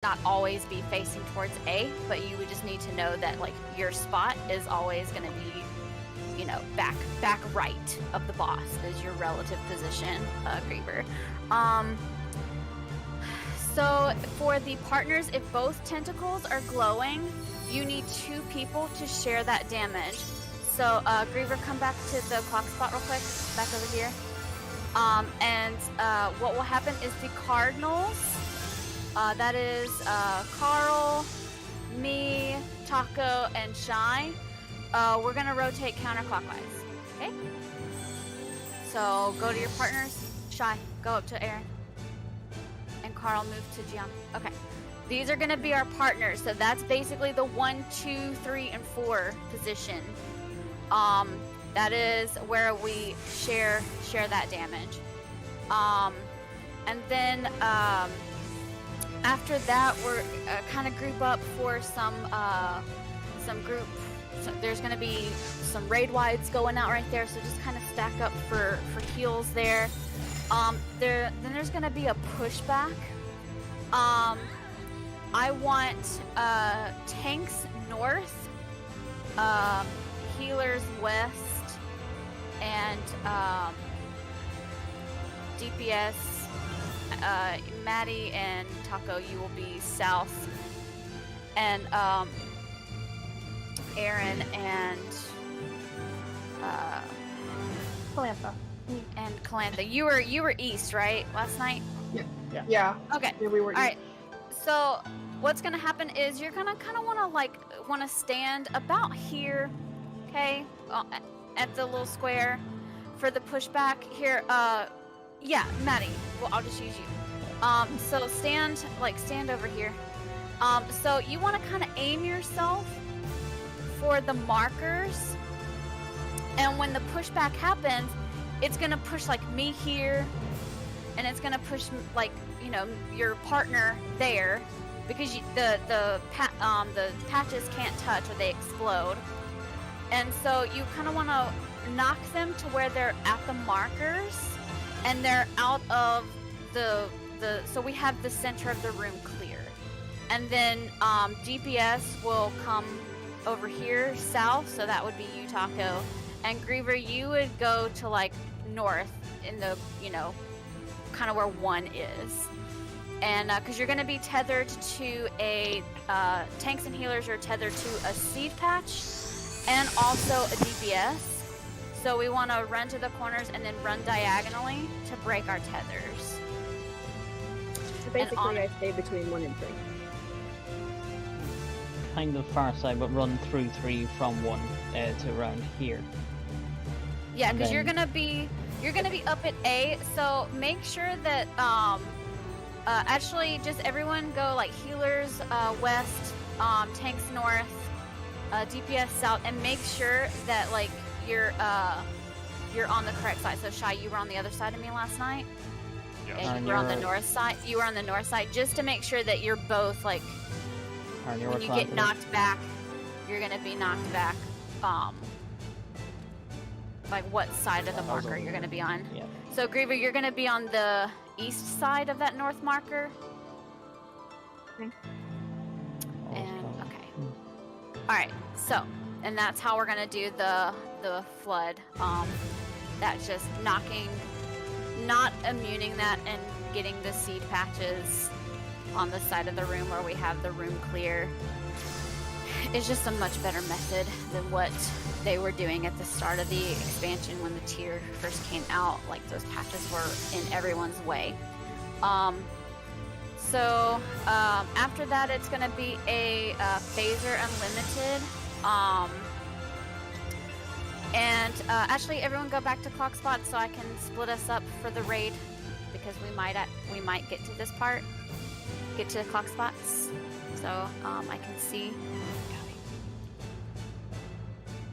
not always be facing towards A, but you would just need to know that like your spot is always going to be, you know, back right of the boss is your relative position, Griever. So for the partners, if both tentacles are glowing, you need 2 people to share that damage. So Griever, come back to the clock spot real quick, back over here. And what will happen is the Cardinals, that is Carl, me, Taco, and Shy, we're gonna rotate counterclockwise, okay? So go to your partners. Shy, go up to Aaron. And Carl, move to Gianna. Okay. These are gonna be our partners, so that's basically the 1, 2, 3, and 4 position. That is where we share that damage. And then after that, we're kind of group up for some group. So there's going to be some raid wides going out right there, so just kind of stack up for heals there. Then there's going to be a pushback. I want tanks north, healers west, and DPS, Maddie and Taco, you will be south, and Aaron and Calantha. And Calantha, you were east, right, last night? Yeah. Okay. Yeah, we were. All right. So what's gonna happen is you're gonna kind of wanna stand about here, okay, at the little square for the pushback here. Yeah, Maddie. Well, I'll just use you. So stand over here. So you want to kind of aim yourself for the markers, and when the pushback happens, it's gonna push like me here, and it's gonna push like, you know, your partner there, because the patches can't touch or they explode, and so you kind of want to knock them to where they're at the markers, and they're out of so we have the center of the room clear, and then DPS will come over here south, so that would be you, Taco, and Griever, you would go to like north in the, you know, kind of where 1 is, and because you're going to be tethered to a tanks and healers are tethered to a seed patch and also a DPS. So we want to run to the corners and then run diagonally to break our tethers. So basically, I stay between 1 and 3. Kind of far side, but run through 3 from 1 to around here. Yeah, because you're gonna be up at A. So make sure that actually just everyone go like healers west, tanks north, DPS south, and make sure that like you're on the correct side. So Shy, you were on the other side of me last night. Yes. And you were on the north side. You were on the north side, just to make sure that you're both like. When you get knocked back, you're gonna be knocked back. Like what side of the marker you're gonna be on? Yeah. So Griever, you're gonna be on the east side of that north marker. Okay. And okay. All right. So, and that's how we're gonna do the flood. That's just knocking, not immuning that, and getting the seed patches on the side of the room where we have the room clear. It's just a much better method than what they were doing at the start of the expansion when the tier first came out. Like those patches were in everyone's way. So after that, it's going to be a Phaser Unlimited. And actually, everyone go back to clock spot so I can split us up for the raid, because we might get to this part. Get to the clock spots, so I can see.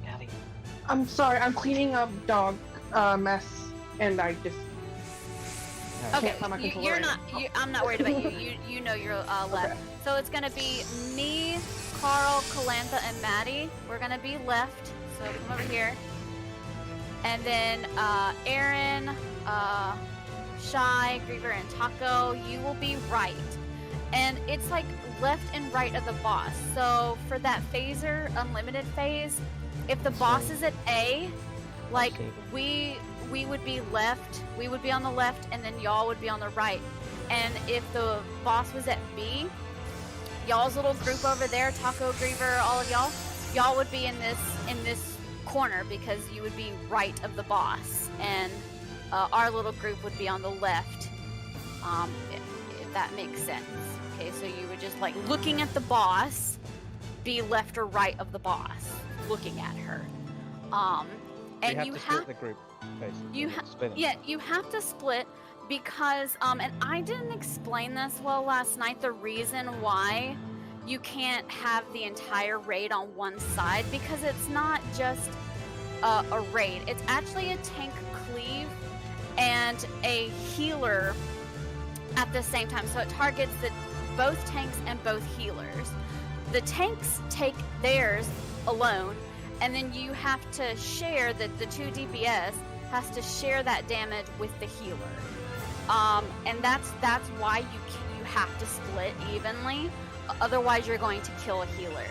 Gabby. I'm sorry, I'm cleaning up dog mess, and I just Okay, can't find my controller you're right not. now. I'm not worried about you. You know you're left. Okay. So it's gonna be me, Carl, Calantha, and Maddie. We're gonna be left. So come over here, and then Aaron, Shy, Griever, and Taco. You will be right. and it's like left and right of the boss. So for that phaser unlimited phase, if the boss is at A, like we would be left, we would be on the left, and then y'all would be on the right. And if the boss was at B, y'all's little group over there, Taco Griever, all of y'all would be in this corner because you would be right of the boss, and our little group would be on the left. If that makes sense. Okay, so you would just like looking at the boss, be left or right of the boss, looking at her. And you have split the group. Basically. You have to split because and I didn't explain this well last night. The reason why you can't have the entire raid on one side, because it's not just a raid. It's actually a tank cleave and a healer at the same time. So it targets both tanks and both healers. The tanks take theirs alone, and then you have to share the 2 DPS has to share that damage with the healer. And that's why you have to split evenly. Otherwise, you're going to kill a healer.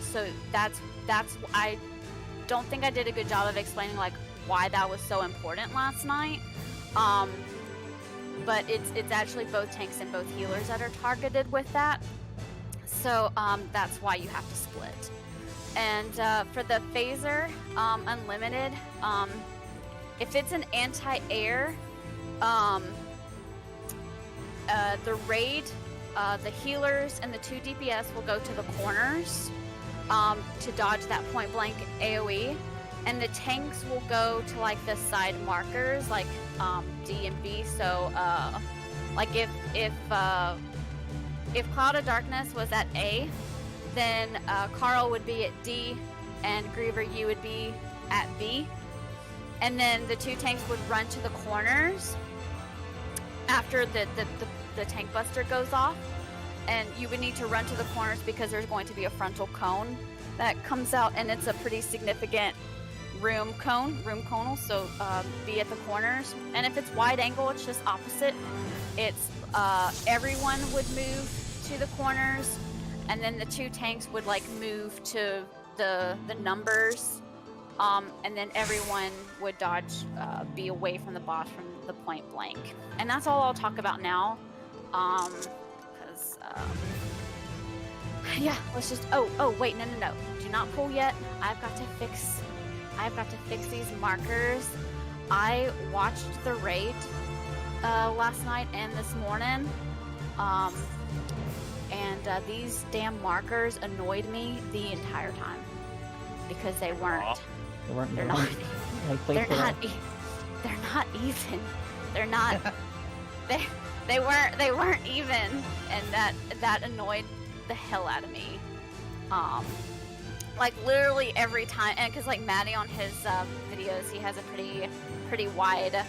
So that's I don't think I did a good job of explaining like why that was so important last night. But it's actually both tanks and both healers that are targeted with that. So that's why you have to split. And for the phaser unlimited, if it's an anti-air, the raid, the healers and the 2 DPS will go to the corners to dodge that point blank AoE, and the tanks will go to like the side markers like D and B. So like if Cloud of Darkness was at A, then Carl would be at D, and Griever, you would be at B, and then the 2 tanks would run to the corners after the tank buster goes off, and you would need to run to the corners because there's going to be a frontal cone that comes out, and it's a pretty significant room conal, so be at the corners. And if it's wide angle, it's just opposite. It's everyone would move to the corners, and then the 2 tanks would like move to the numbers, and then everyone would dodge, be away from the boss from the point blank. And that's all I'll talk about now, because yeah, let's just oh wait, no, do not pull yet. I've got to fix these markers. I watched the raid last night and this morning, and these damn markers annoyed me the entire time because they weren't. They're not even. They're not. They weren't even, and that annoyed the hell out of me. Like literally every time, and because like Maddie on his videos, he has a pretty wide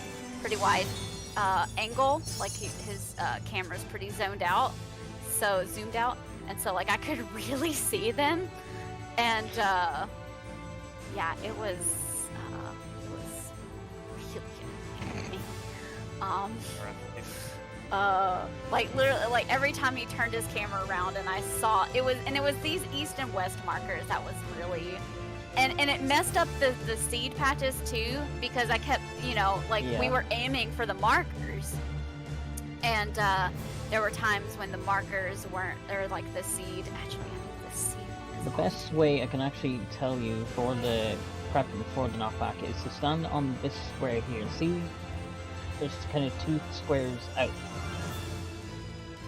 angle. Like his camera's pretty zoomed out, and so like I could really see them, and yeah, it was really getting me. Like literally, like every time he turned his camera around and I saw it was these east and west markers that was really, and it messed up the seed patches too, because I kept, we were aiming for the markers, and there were times when the markers weren't, or like the seed, actually I think the seed is the best way I can actually tell you for the prepping for the knockback is to stand on this square here. See, there's kind of 2 squares out.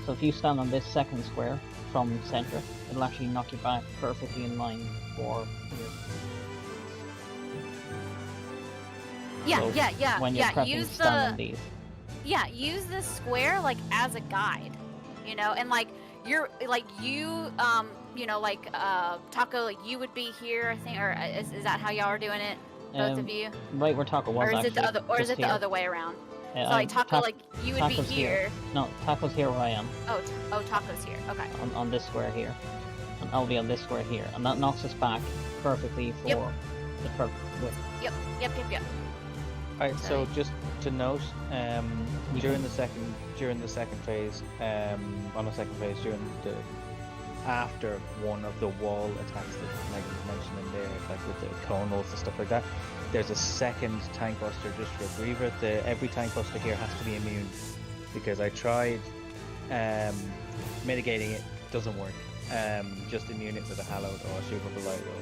So if you stand on this second square from center, it'll actually knock you back perfectly in line for here. Yeah, so yeah. When you're prepping, stand on these. Yeah, use this square like as a guide, and like you're like Taco, like you would be here, I think, or is that how y'all are doing it, both of you? Right where Taco was, or is actually, it the other, or is it the other way around? So like Taco, like you would be here. No, Taco's here where I am. Oh, Taco's here. Okay. On this square here, and I'll be on this square here, and that knocks us back perfectly for the perfect width. Yep. Alright, so just to note, during the second phase, on the second phase, after one of the wall attacks that Megan mentioned in there, like with the conals and stuff like that, there's a second tank buster just for Griever. Every tank buster here has to be immune, because I tried mitigating it, doesn't work. Just immune it with a hallowed or a super light or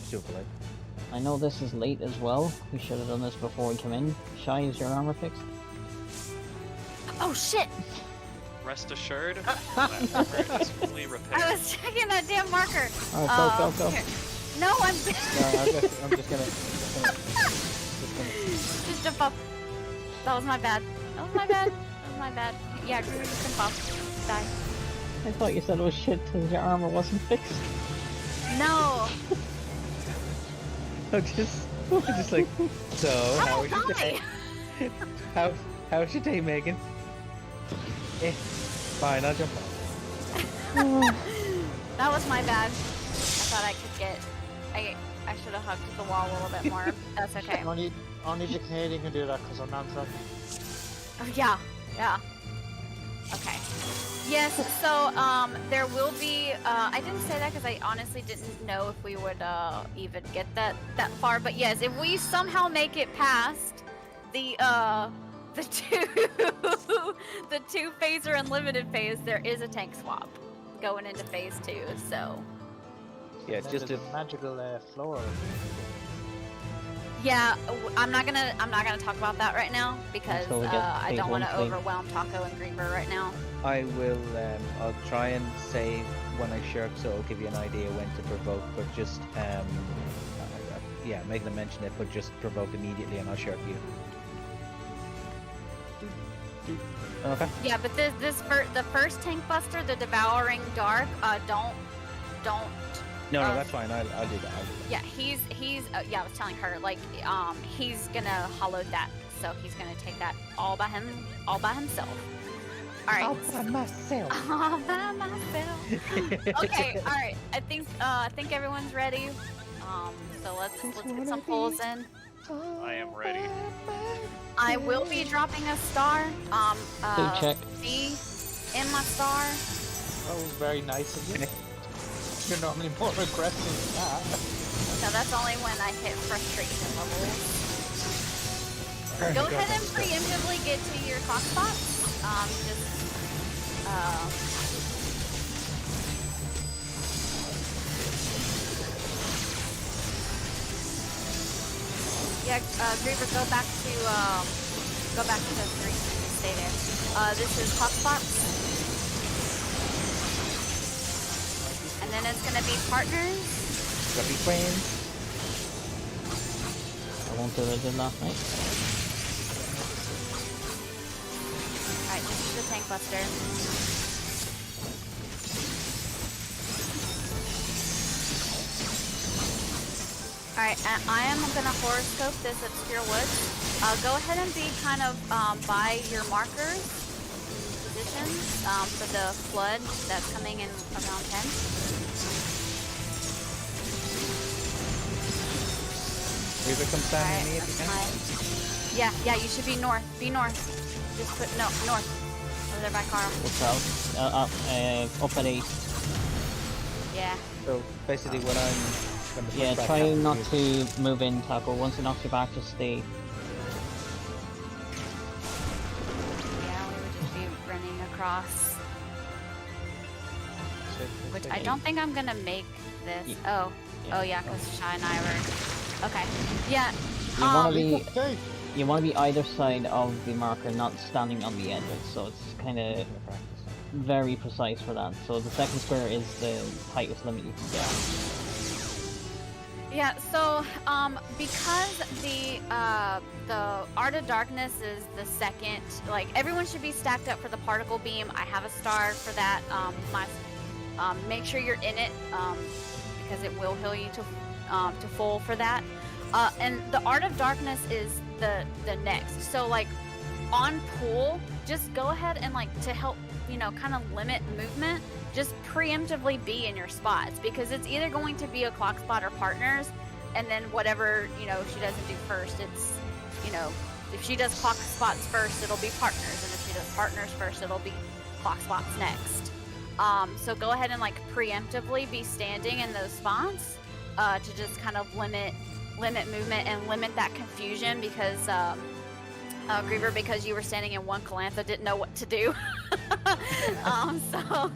super light. I know this is late as well. We should have done this before we come in. Shy, is your armor fixed? Oh shit! Rest assured, that armor is fully repaired. I was checking that damn marker. Alright, go. Here. No, I'm. I'm just gonna. Just jump up. That was my bad. Yeah, Griever, just jump off. Die. I thought you said it was shit because your armor wasn't fixed. No. I'm just like, so how was your day? How's your day, Megan? Fine, I'll jump off. That was my bad. I thought I could get. I should have hugged the wall a little bit more. That's okay. Only the Canadian can do that because I'm non-threatening. Oh, yeah. Okay. Yes, so there will be, I didn't say that because I honestly didn't know if we would even get that far, but yes, if we somehow make it past the two phaser unlimited phase, there is a tank swap going into phase 2, so Yeah, it's just a magical floor. yeah, I'm not gonna talk about that right now because Until we get I phase don't want to 1 thing. overwhelm Taco and Griever right now. I will, I'll try and save when I shirk, so it'll give you an idea when to provoke, but just, yeah, make them mention it, but just provoke immediately and I'll shirk you. Okay. Yeah, but the first tank buster, the Devouring Dark, don't. No, that's fine. I'll do that. Yeah, he's yeah, I was telling her like he's gonna hollow that, so he's gonna take that all by himself. All right. All by myself. All by myself. Okay. All right. I think everyone's ready. So let's get some pulls in. I am ready. I will be dropping a star. check. B in my star. That was very nice of you. You're normally more aggressive than that. No, that's only when I hit frustration levels. Go ahead and preemptively get to your clock spots. Yeah, Griever, go back to 3. Stay there. This is clock spots. And then it's gonna be partners. Gotta be friends. I won't do what I did last night. Alright, this is the tank buster. Alright, I am gonna horoscope this obscure woods. Go ahead and be kind of by your markers, positions, for the flood that's coming in around 10. Griever, come stand Alright, with me if you can. Yeah, you should be north. Be north. Just put, no, north. Over there by Carl. What's out? Up at 8. Yeah. So basically, when I'm when the Yeah, pushback try happens, not you- to move in, Taco. Once it knocks you back, just stay. Yeah, we would just be running across. Which I don't think I'm gonna make this. Yeah. Oh yeah, because Shy and I were. Okay. Yeah. You want to be Okay. you want to be either side of the marker, not standing on the edges. So it's kind of very precise for that. So the second square is the tightest limit you can get. Yeah. So because the Art of Darkness is the second. Like everyone should be stacked up for the particle beam. I have a star for that. Make sure you're in it because it will heal you to full for that. And the Art of Darkness is the next. So like on pool, just go ahead and like to help, kind of limit movement, just preemptively be in your spots because it's either going to be a clock spot or partners. and then whatever, you know, she doesn't do first, it's, you know, if she does clock spots first, it'll be partners, and if she does partners first, it'll be clock spots next. So go ahead and like preemptively be standing in those spots to just kind of limit movement and limit that confusion, because Griever, because you were standing in one Calantha, didn't know what to do. So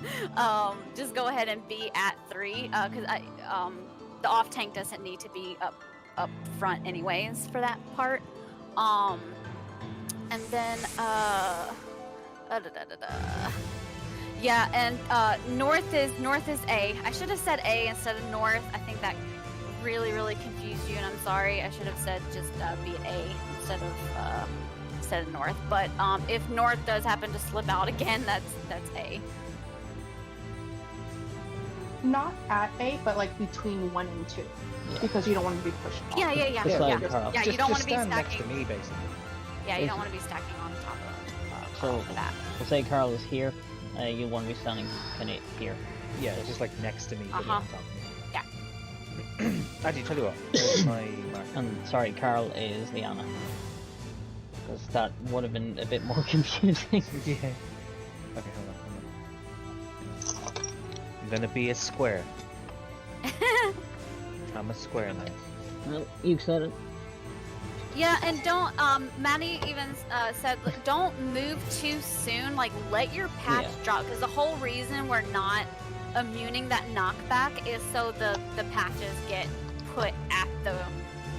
just go ahead and be at 3, because the off tank doesn't need to be up front anyways for that part. And then yeah, and north is A. I should have said A instead of north. I think that really confused you, and I'm sorry. I should have said just be at A instead of north. But if north does happen to slip out again, that's A. Not at A, but like between 1 and 2, because you don't want to be pushed off. Yeah. Just like Carl. Yeah, you don't want to be stand stacking. next to me, basically. Yeah, you don't want to be stacking on top of So, that. we'll say Carl is here, you want to be standing kind of here. Yeah, it's just like next to me. but Uh-huh. on top of me. Yeah. Actually, tell you what. Here's my marker. And sorry, Carl is Liana. Because that would have been a bit more confusing. Yeah. Okay, hold on. I'm gonna be a square. I'm a square now. Well, you said it. Yeah, and don't, Maddie even said, like, don't move too soon, like, let your patch drop, because the whole reason we're not immuning that knockback is so the patches get put at the,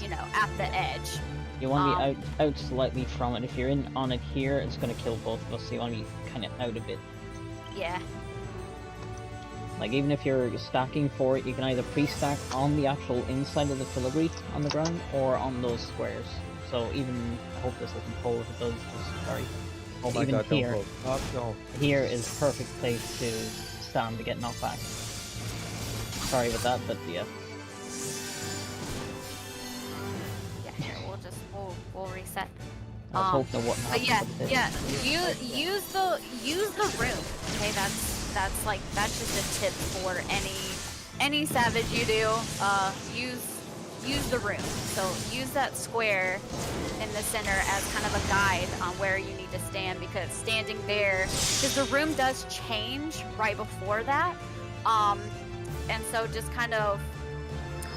you know, at the edge. You want to be out slightly from it. If you're in on it here, it's going to kill both of us, so you want to be kind of out a bit. Yeah. Like, even if you're stacking for it, you can either pre-stack on the actual inside of the filigree on the ground, or on those squares. So even, I hope this doesn't pull. If it does, just sorry. Oh my Even god, here, don't pull. Oh, no. Here is perfect place to stand to get knocked back. Sorry about that, but yeah. Yeah, here, we'll reset. I was hoping that wouldn't But happen. yeah, but it did. use the room. Okay, that's just a tip for any savage you do. Use the room. So use that square in the center as kind of a guide on where you need to stand, because standing there, because the room does change right before that. And so just kind of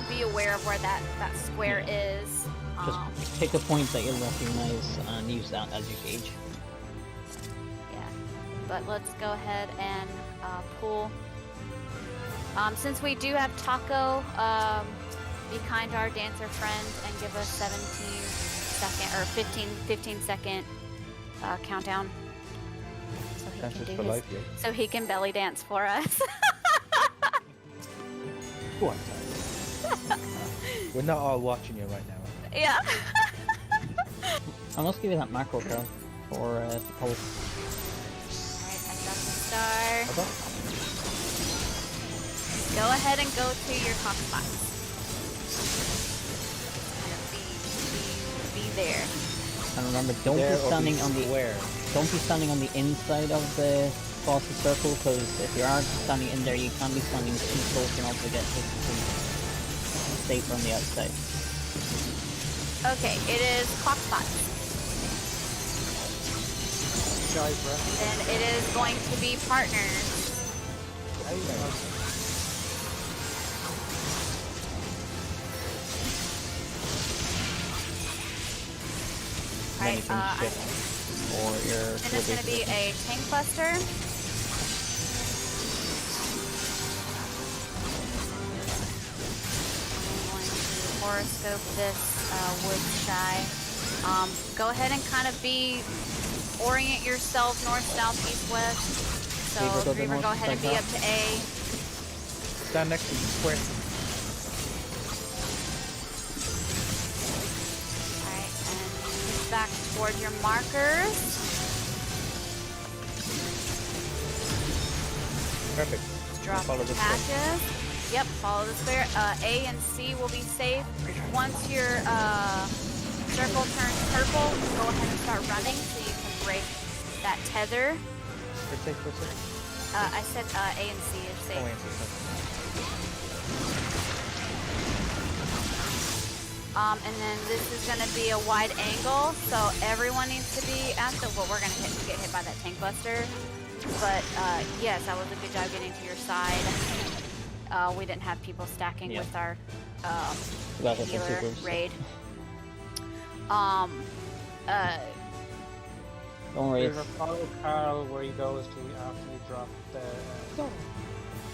be aware of where that square is. Just pick a point that you'll recognize and use that as your gauge. Yeah, but let's go ahead and pull. Since we do have Taco, be kind to our dancer friend and give us 17-second or 15-second countdown. That's just for life, yeah. So he can belly dance for us. Go on, Tyler. We're not all watching you right now. Yeah. I must give you that macro Carl for the pulse. Alright, I got the star. Okay. Go ahead and go to your top spots. Be there. And remember, don't be standing on the don't be standing on the inside of the boss's circle, because if you are standing in there, you can't be standing too close and also get hit safer on the outside. Okay, it is clock spots. Then it is going to be partners. Then you Alright, can shift or your and it's going to be a tank cluster. I'm going to horoscope this wood shy. Go ahead and kind of orient yourself north, south, east, west. So Griever, go ahead and be up to A. Stand next to the square. Alright, and move back toward your markers. Perfect. Drop Follow the the square. patches. Yep, follow the square. A and C will be safe. Once your circle turns purple, go ahead and start running so you can break that tether. I said A and C is safe. Oh, answer. And then this is going to be a wide angle, so everyone needs to be at the. Well, we're going to get hit by that tank buster. But yes, that was a good job getting to your side. We didn't have people stacking with our healer raid. Don't worry, Follow Carl where he goes to after you drop the.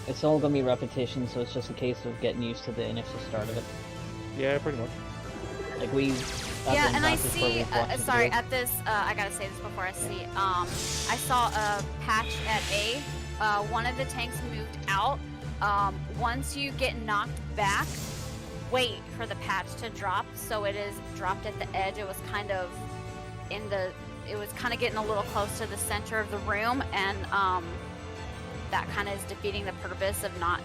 it's all gonna be repetition, so it's just a case of getting used to the initial start of it. Yeah, pretty much. Like we. Yeah, and I see. Sorry, at this, I gotta say this before I see. I saw a patch at A. One of the tanks moved out. Once you get knocked back, wait for the patch to drop. So it is dropped at the edge. It was kind of in the. It was kind of getting a little close to the center of the room, and that kind of is defeating the purpose of not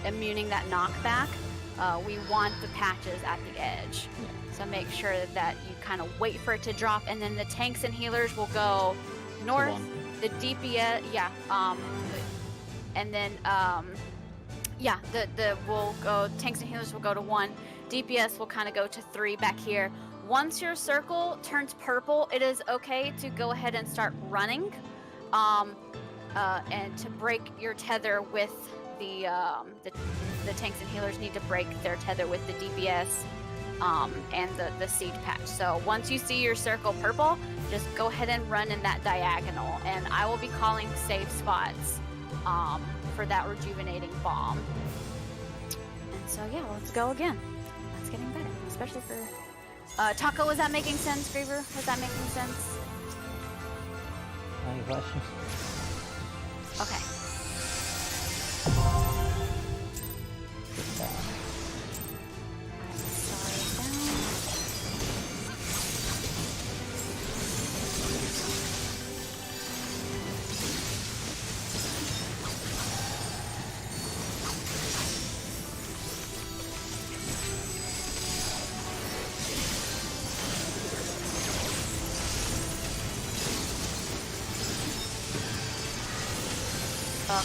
immuning that knockback. We want the patches at the edge. Yeah. So make sure that you kind of wait for it to drop, and then the tanks and healers will go north. The DPS, and then we'll go. Tanks and healers will go to 1. DPS will kind of go to 3 back here. Once your circle turns purple, it is okay to go ahead and start running, and to break your tether with the tanks and healers need to break their tether with the DPS. And the siege patch. So once you see your circle purple, just go ahead and run in that diagonal, and I will be calling safe spots for that rejuvenating bomb. And so yeah, let's go again. That's getting better, especially for Taco. Was that making sense, Griever? Was that making sense? Any questions? Okay.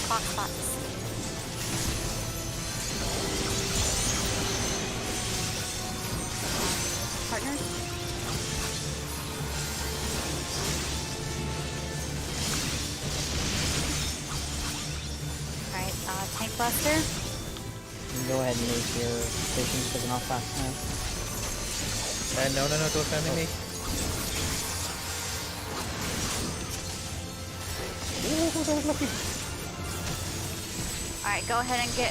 Clock spots. Partners? Alright, tank buster. You can go ahead and move your stations to the knockback now. No, don't send me. Oh, that was lucky. Alright, go ahead and get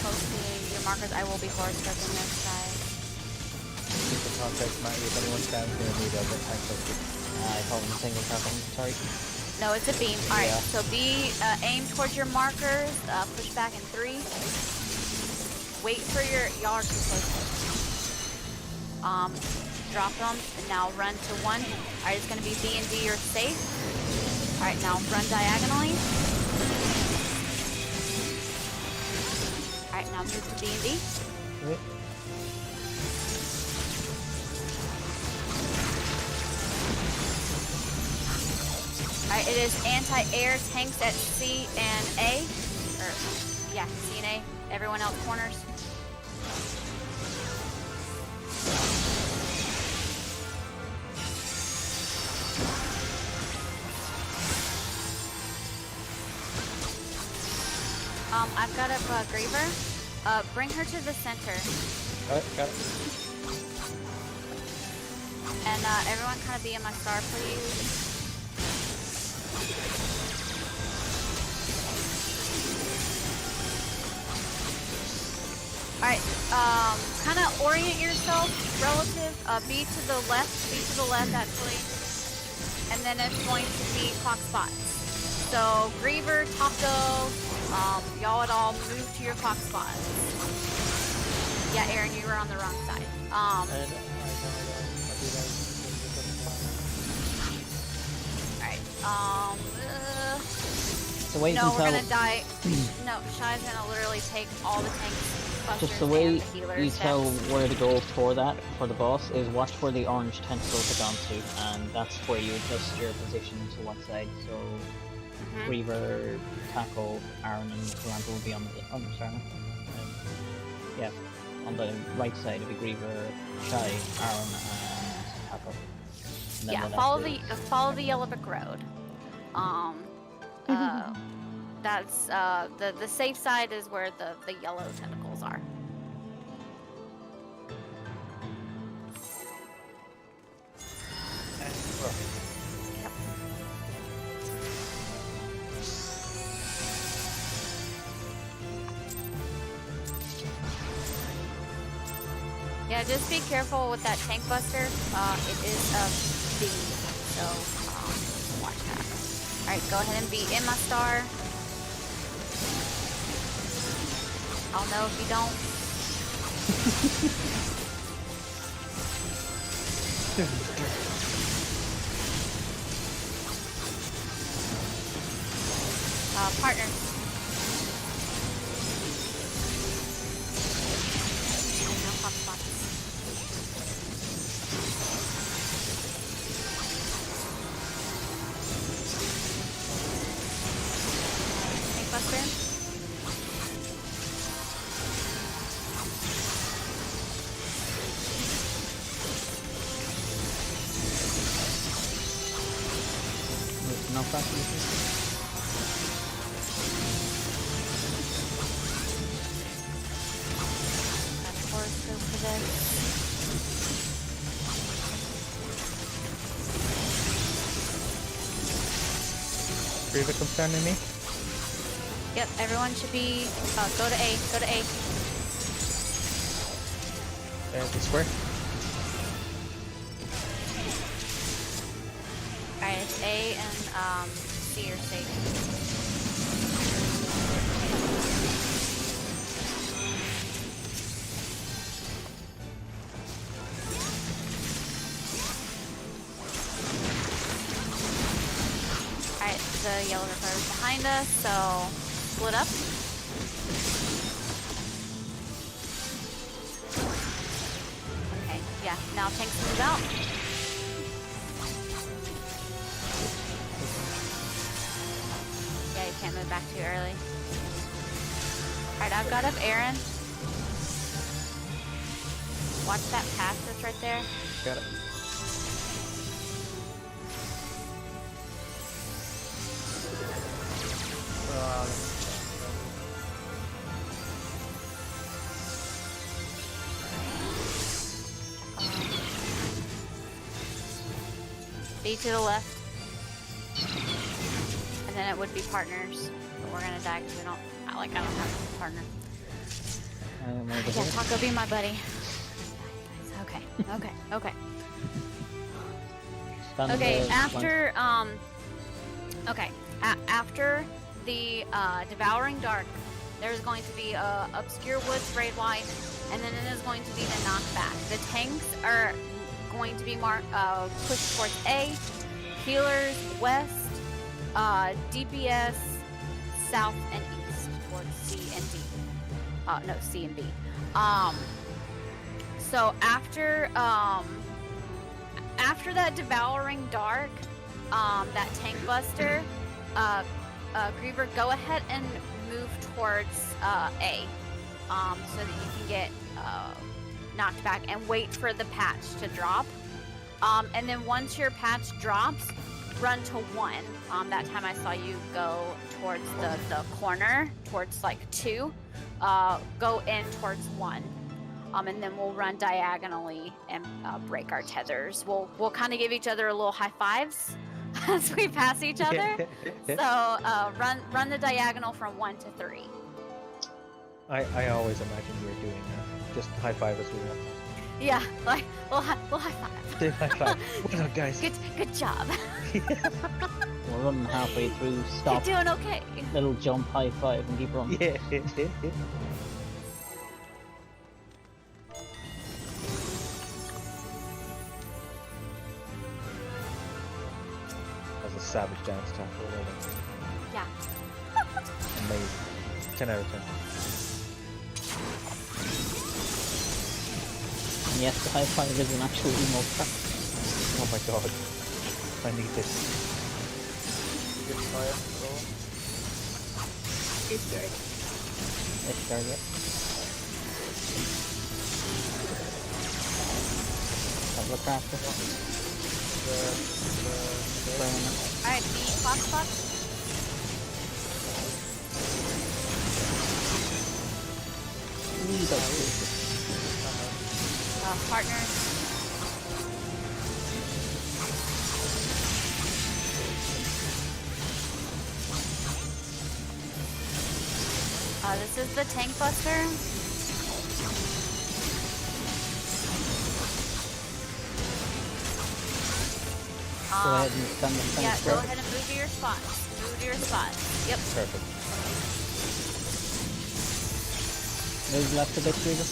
close to your markers. I will be forward stepping this side. Keep the context, Matt. If anyone's down here, need a bit tank buster. I call them single tapping, sorry. No, it's a beam. Alright, Yeah. so aim towards your markers, push back in 3. Wait for y'all are too close. Drop them, and now run to 1. Alright, it's gonna be B and D, you're safe. Alright, now run diagonally. Alright, now move to B and D. Yep. Alright, it is anti-air tanks at C and A. Yeah, C and A. Everyone else corners. I've got a Griever. Bring her to the center. Alright, got it. And everyone kind of be in my star, please. Alright, kind of orient yourself relative. B to the left actually. And then it's going to be clock spots. So, Griever, Taco, y'all would all move to your clock spots. Yeah, Aaron, you were on the wrong side. So wait no, until... we're gonna die. No, Shy's gonna literally take all the tanks, busters, Just the way and the healers. you tell where to go for the boss, is watch where the orange tentacles have gone to, and that's where you adjust your position to what side. So, Reaver, Tackle, Aaron, and Kalanta will be on the... Oh, sorry. Yeah. on the right side of the Griever, Shy, Aaron, and Taco. And then Yeah, the follow left the is- follow the yellow brick road. That's the safe side is where the yellow tentacles are. Yep. Yeah, just be careful with that tank buster. It is a beam, so watch that. All right, go ahead and be in my star. I'll know if you don't. Partners. No hot spots. Tank buster. There's no practice. Of course, go for this. Griever comes down to me. Yep, everyone should be. Go to A. Go to A. The square. Alright, it's A and C are safe. Alright, the yellow ripper is behind us, so split up. Okay, yeah, now tanks move out. Yeah, you can't move back too early. Alright, I've got up Aaron. Watch that path that's right there. Got it. B to the left. And then it would be partners. But we're gonna die because we don't, I don't have a partner. Yeah, Taco, be my buddy. Okay, okay, okay. Stand Okay, the flank. after, after the, Devouring Dark, there's going to be, Obscure Woods Raid Light, and then it is going to be the Knockback. The tanks are going to be pushed towards A, healers west, DPS south and east towards C and D. No, C and B. So after that Devouring Dark, that Tank Buster, Griever, go ahead and move towards A, so that you can get knocked back and wait for the patch to drop. And then once your patch drops, run to 1. That time I saw you go towards the corner, towards like 2. Go in towards 1. And then we'll run diagonally and break our tethers. We'll kind of give each other a little high fives as we pass each other. So run the diagonal from 1 to 3. I always imagined we were doing that. Just high five as we went. Yeah, like little high five. Say high five. Well done, guys. Good job. We're running halfway through. Stop. You're doing okay. Little jump, high five, and keep running. Yeah. That's a savage dance tackle already. Yeah. Amazing. 10 out of 10. And yes, the high five is an actual emote track. Oh my god. I need this. Good fire. It's target. the crafter. Alright, B clock. Partners. This is the tank buster. Go ahead and stun the Yeah, square. go ahead and move to your spot. Move to your spot. Yep. Perfect. Move left a bit, Reader.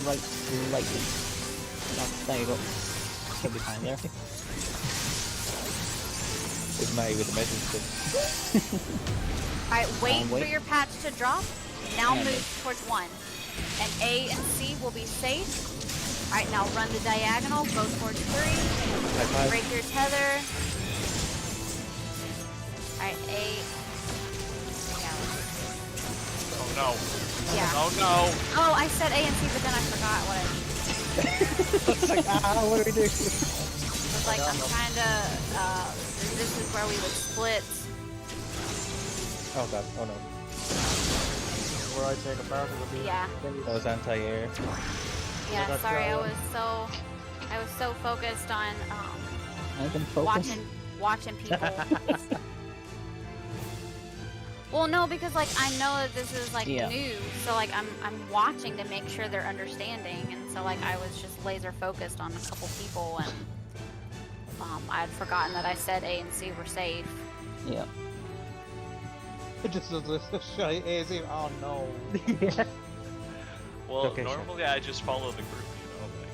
Right slightly. Oh, there you go. Should be fine there. With Matty with the measuring stick. Alright, wait wait. for your patch to drop. Now Yeah, move towards 1. And A and C will be safe. Alright, now run the diagonal, go towards 3. High five. Break your tether. Alright, A. Oh no. Yeah. Oh no. Oh, I said A and C, but then I forgot what I It's like, what do we do? was like. I'm trying to, this is where we would split. Oh god, oh no. Where I take a part of the beam. Yeah. That was anti-air. Yeah, that's sorry, I right. was so focused on, I've been focused. watching people. Well, no, because like I know that this is like Yeah. new, so like I'm watching to make sure they're understanding, and so like I was just laser focused on a couple people, and I had forgotten that I said A and C were safe. Yeah. It just does this shite easy. Oh no. Well, Okay, sure. normally I just follow the group, you know, like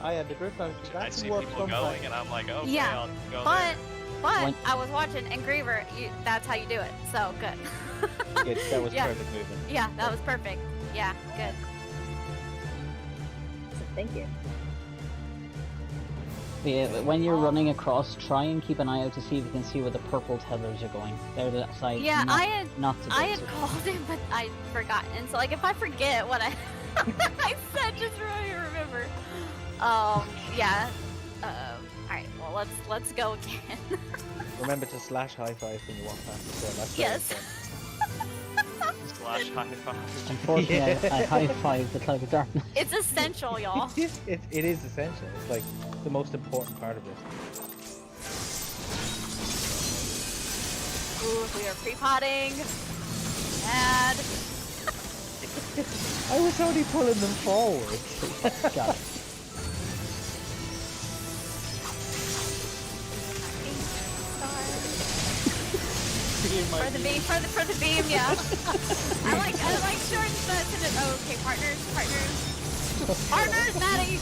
I had the group now. I That see can work people sometimes. going and I'm like, okay, Yeah, I'll go But there. When- I was watching, and Griever, that's how you do it. So good. That was Yeah. perfect movement. Yeah, that was perfect. Yeah, good. Thank you. Yeah, but when you're running across, try and keep an eye out to see if you can see where the purple tethers are going. They're the side. Yeah, not, not to I go had to. called it, but I'd forgotten. So like if I forget what I I said, just really remember. Yeah. Alright, well let's go again. Remember to slash high five when you walk past as well. That's very Yes. important. Slash high five. Unfortunately, I high-fived the cloud of darkness. It's essential, y'all. It is essential. It's like the most important part of it. Ooh, we are pre-potting. Mad. I was only pulling them forward. Got it. For the beam, for the beam, yeah. I like short sets and oh, okay, partners, Maddie.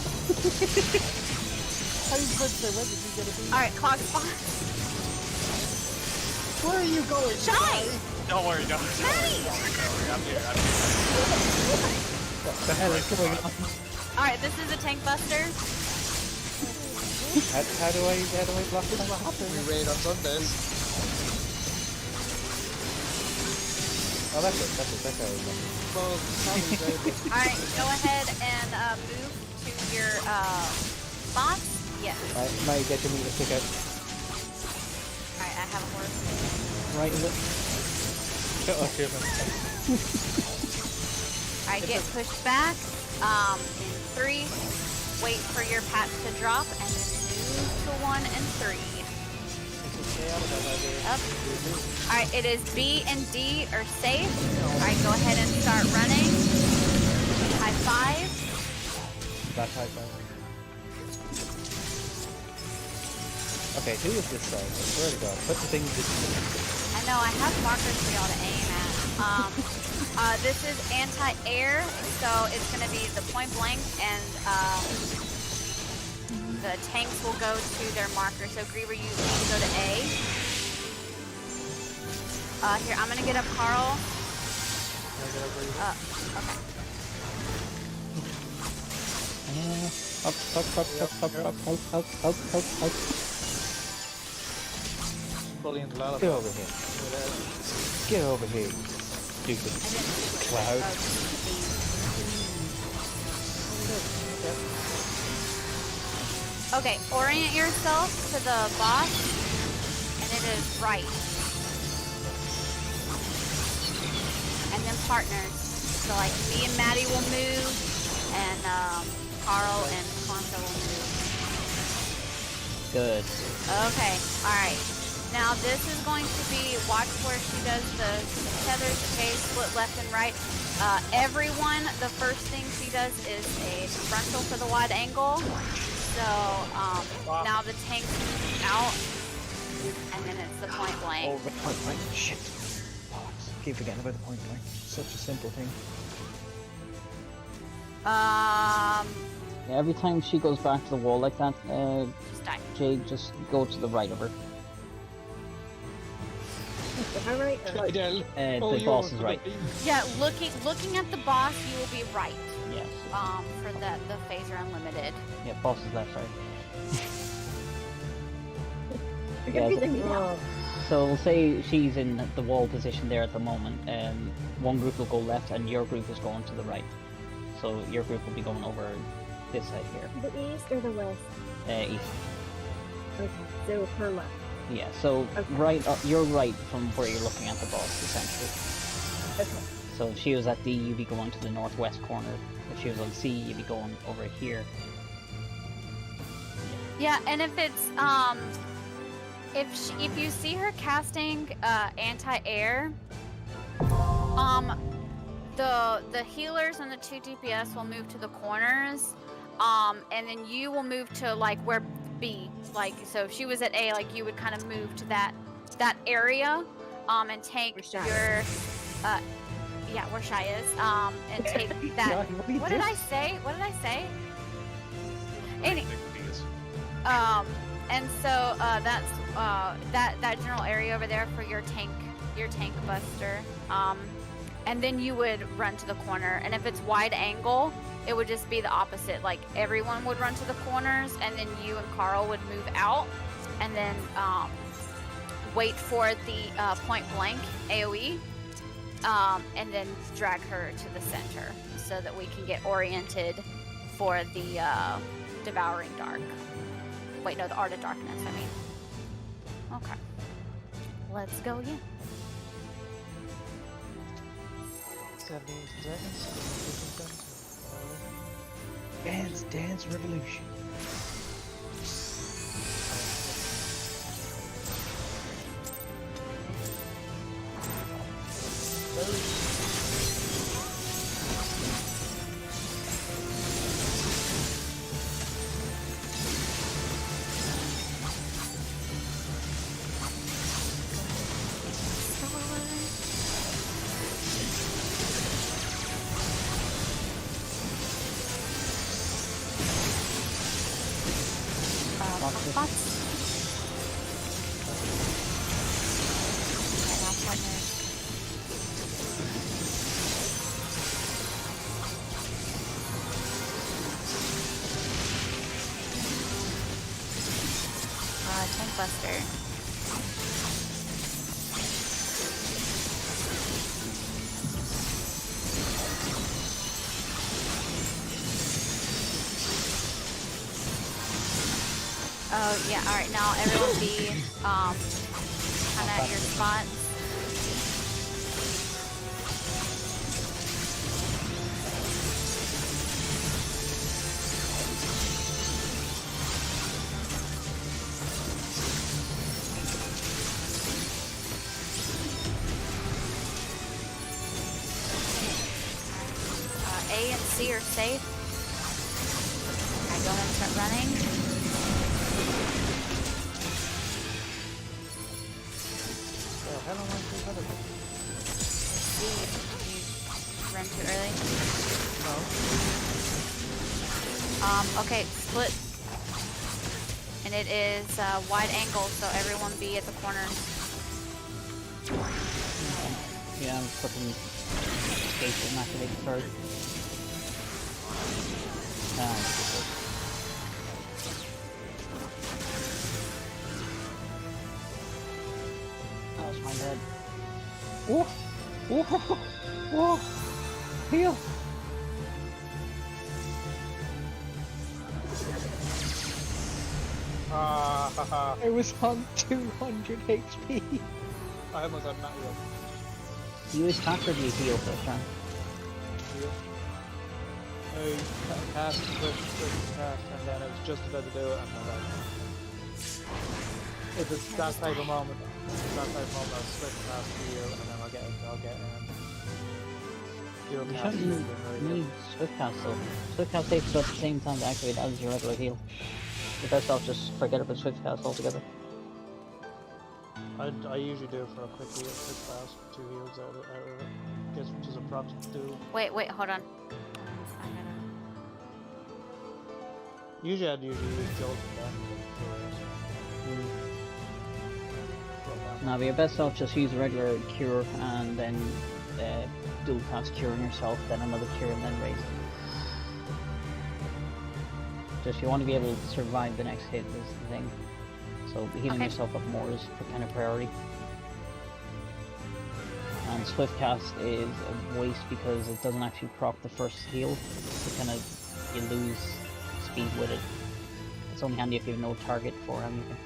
How you put the where did you get a beam? All right, clock spot. Where are you going? Shine, Don't worry, don't worry. Maddie. I'm here. What the hell is going on? All right, this is a tank buster. How do I block this? We raid on Sundays. Oh, that's it. That's how it Well, Tommy's able. All right, go ahead and move to your spots. Yes. Alright, now you get your meat to pick out. All right, I have a horse. Right, is it? Oh, shit, man. All right, get pushed back. In 3, wait for your patch to drop, and then move to 1 and 3. Up. Alright, it is B and D are safe. Alright, go ahead and start running. High five. Back high five. Okay, who is this side? I swear to God. Put the things this I know, I have markers for y'all to aim at. This is anti-air, so it's going to be the point blank, and the tanks will go to their marker. So Griever, you need to go to A. Here, I'm going to get up Carl. Okay. Up. Fully into lullaby. Get over here. Get over here, stupid cloud. Okay, orient yourself to the boss, and it is right. And then partners. So like me and Maddie will move, and Carl and Quanta will move. Good. Okay, alright. Now this is going to be, watch where she does the tethers, okay, split left and right. Everyone, the first thing she does is a frontal for the wide angle. So now the tank's out, and then it's the point blank. Oh, the point blank. Shit. Oh, I keep forgetting about the point blank. Such a simple thing. Yeah, every time she goes back to the wall like that, Just die. Jade, just go to the right of her. Am I right? Slidell. The boss is right. Yeah, looking at the boss, you will be right. Yes. For the phaser unlimited. Yeah, boss is left, sorry. You're Yeah, confusing me now. So we'll say she's in the wall position there at the moment. One group will go left, and your group is going to the right. So your group will be going over this side here. The east or the west? East. Okay, so her left. Yeah. So Okay. right, you're right from where you're looking at the boss, essentially. Okay. So if she was at D, you'd be going to the northwest corner. If she was on C, you'd be going over here. Yeah, and if it's if you see her casting anti-air, the healers and the 2 DPS will move to the corners, and then you will move to like where B, like, so if she was at A, like you would kind of move to that area, and take Where Shy your yeah, where Shy is, and take that. What did I say? What did I say? Any, and so that's that general area over there for your tank buster. And then you would run to the corner. And if it's wide angle, it would just be the opposite. Like everyone would run to the corners, and then you and Carl would move out, and then wait for the point blank AOE, and then drag her to the center so that we can get oriented for the Devouring Dark. Wait, no, the Art of Darkness, I mean. Okay. Let's go again. 70 seconds. Dance Revolution. Tank Buster. Oh yeah, alright, now everyone be kinda at your spots. A and C are safe. Okay, go ahead and start running. How long was this other one? C, you run too early. No. Okay, split. And it is wide angle, so everyone be at the corners. Yeah, I'm fucking escape and activate first. That was my bad. Whoa! Whoa! Whoa! Heal! Haha. I was on 200 HP. I almost had 90 up. Do you attack or do you heal first turn? I cast, switch, cast, and then I was just about to do it, and then if it's that type of moment, I'll switch cast heal, and then I'll get dual You cast. shouldn't need Swift Cast though. Swift Cast takes about the same time to activate as your regular heal. Your best off just forget about Swift Cast altogether. I usually do it for a quick heal, quick fast, 2 heals out of it. Gives just a props do. Wait, hold on. Usually I'd use Jolt and then. Now, but your best off just use a regular cure and then dual cast cure on yourself, then another cure and then raise it. Just you want to be able to survive the next hit is the thing. So healing yourself up more is kind of priority. And Swift Cast is a waste because it doesn't actually proc the first heal. So you lose speed with it. It's only handy if you have no target for anything.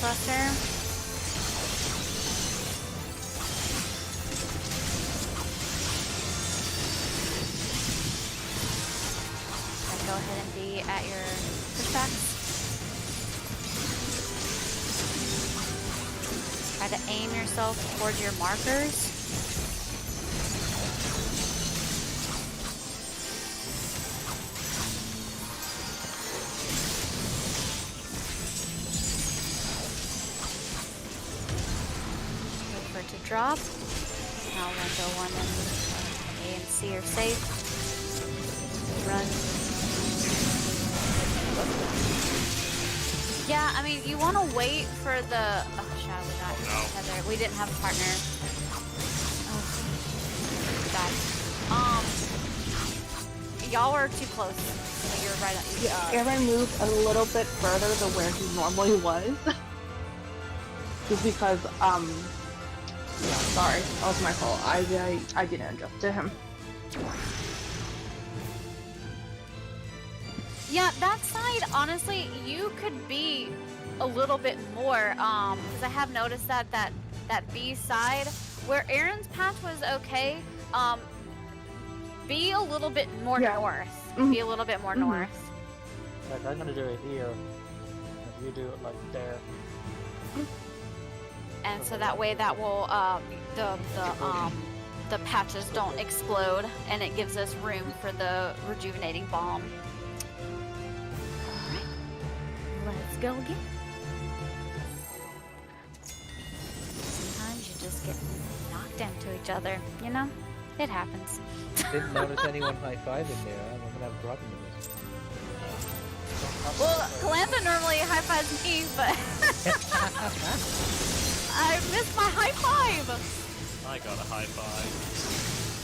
Buster. Then go ahead and be at your pushbacks. Try to aim yourself towards your markers. Drop. Now window 1 and A and C are safe. Run. Yeah, I mean, you want to wait for the. Oh, shit, we got Heather. We didn't have a partner. Oh, God. Y'all were too close. You're right on. Yeah, Aaron moved a little bit further than where he normally was. Just because, yeah, sorry, that was my fault. I didn't jump to him. Yeah, that side, honestly, you could be a little bit more, because I have noticed that B side, where Aaron's patch was okay, be a little bit more north. Mm-hmm. Be a little bit more north. Like, I'm gonna do it here, if you do it like there. And so that way that will, the patches don't explode, and it gives us room for the rejuvenating bomb. Alright, let's go again. Sometimes you just get knocked into each other, you know? It happens. Didn't notice anyone high-fiving there. I'm gonna have a problem with this. Well, Kalanda normally high-fives me, but I missed my high five! I got a high five.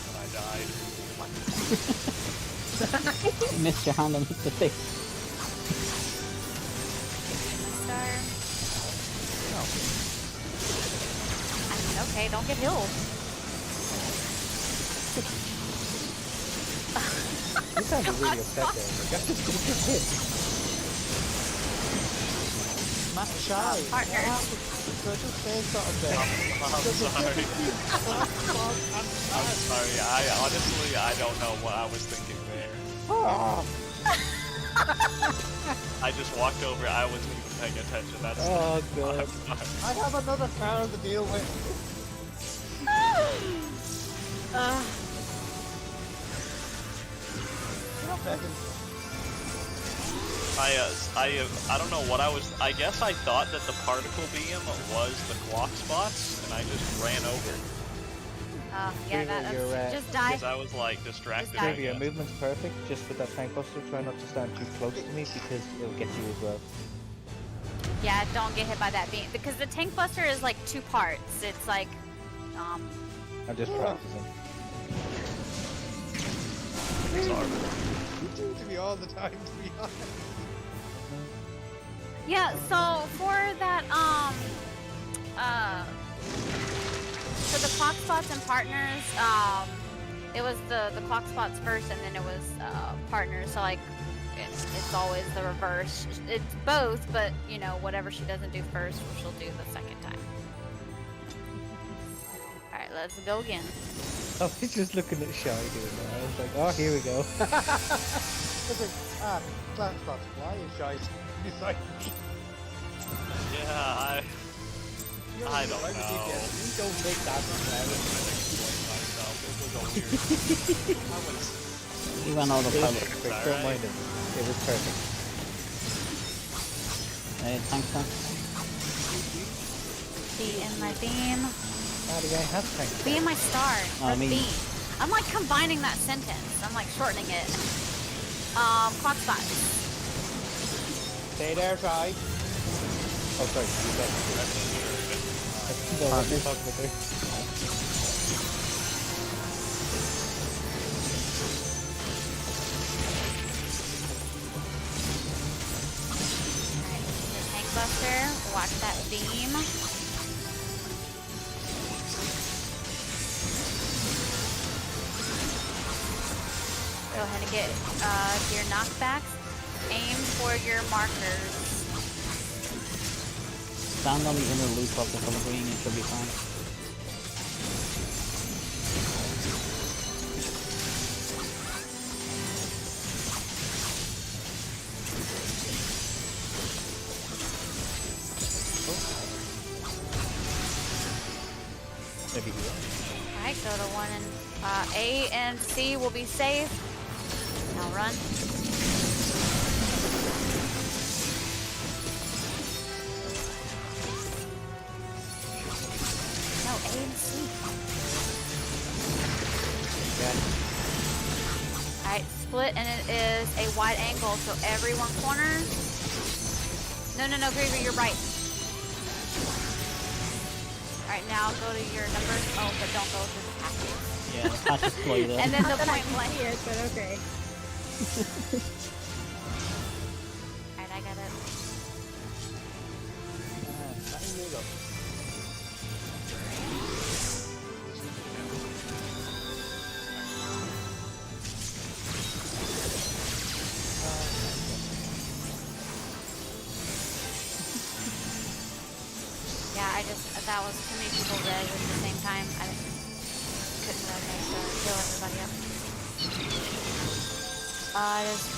And I died. You missed your hand and hit the face. Star. I mean, okay, don't get healed. You sound really upset there. That's just hit. Matt Shy. Partners. So just say something there. I'm sorry. I'm sorry. I don't know what I was thinking there. I just walked over. I wasn't even paying attention. That's. Oh god. I have another tower to deal with. I don't know what I was. I guess I thought that the particle beam was the clock spots, and I just ran over Yeah, Trevor, you're, that's just die. because I was like distracted. Just I Trevor, your guess. movement's perfect. Just with that tank buster, try not to stand too close to me because it'll get you as well. Yeah, don't get hit by that beam because the tank buster is like two parts. It's like, I'm just practicing. Sorry. You do it to me all the time, to be honest. yeah. So for that, for the clock spots and partners, it was the clock spots first, and then it was partners. So like, it's always the reverse. It's both, but you know, whatever she doesn't do first, she'll do the second time. All right, let's go again. I was just looking at Shy doing that. I was like, oh, here we go. Listen, Black Spots, why is Shy beside me? Yeah, I don't know. You don't make that He went all the It was pilot. perfect. Don't mind him. It was perfect. Thanks, man. Be in my beam. Ah, the guy has tank. Be in my star. I Press mean- B. I'm like combining that sentence. I'm like shortening it. Clock spots. Stay there, Shy. Oh, sorry. You said no, what you're talking about there. Alright, the tank buster. Watch that beam. Go ahead and get your knockbacks. Aim for your markers. Stand on the inner loop of the color green, it should be fine. Maybe he will. Alright, go to 1 and A and C will be safe. Now run. No, A and C. Alright, split and it is a wide angle, so every one corner. No, Gravy, you're right. Alright, now go to your numbers. Oh, but don't go through the package. Yeah, the patch is flooded in. And then the Not that I point can blank. see it, but okay. Alright, I got it. Here you go. Yeah, that was too many people dead at the same time. I couldn't really kill everybody up. Just...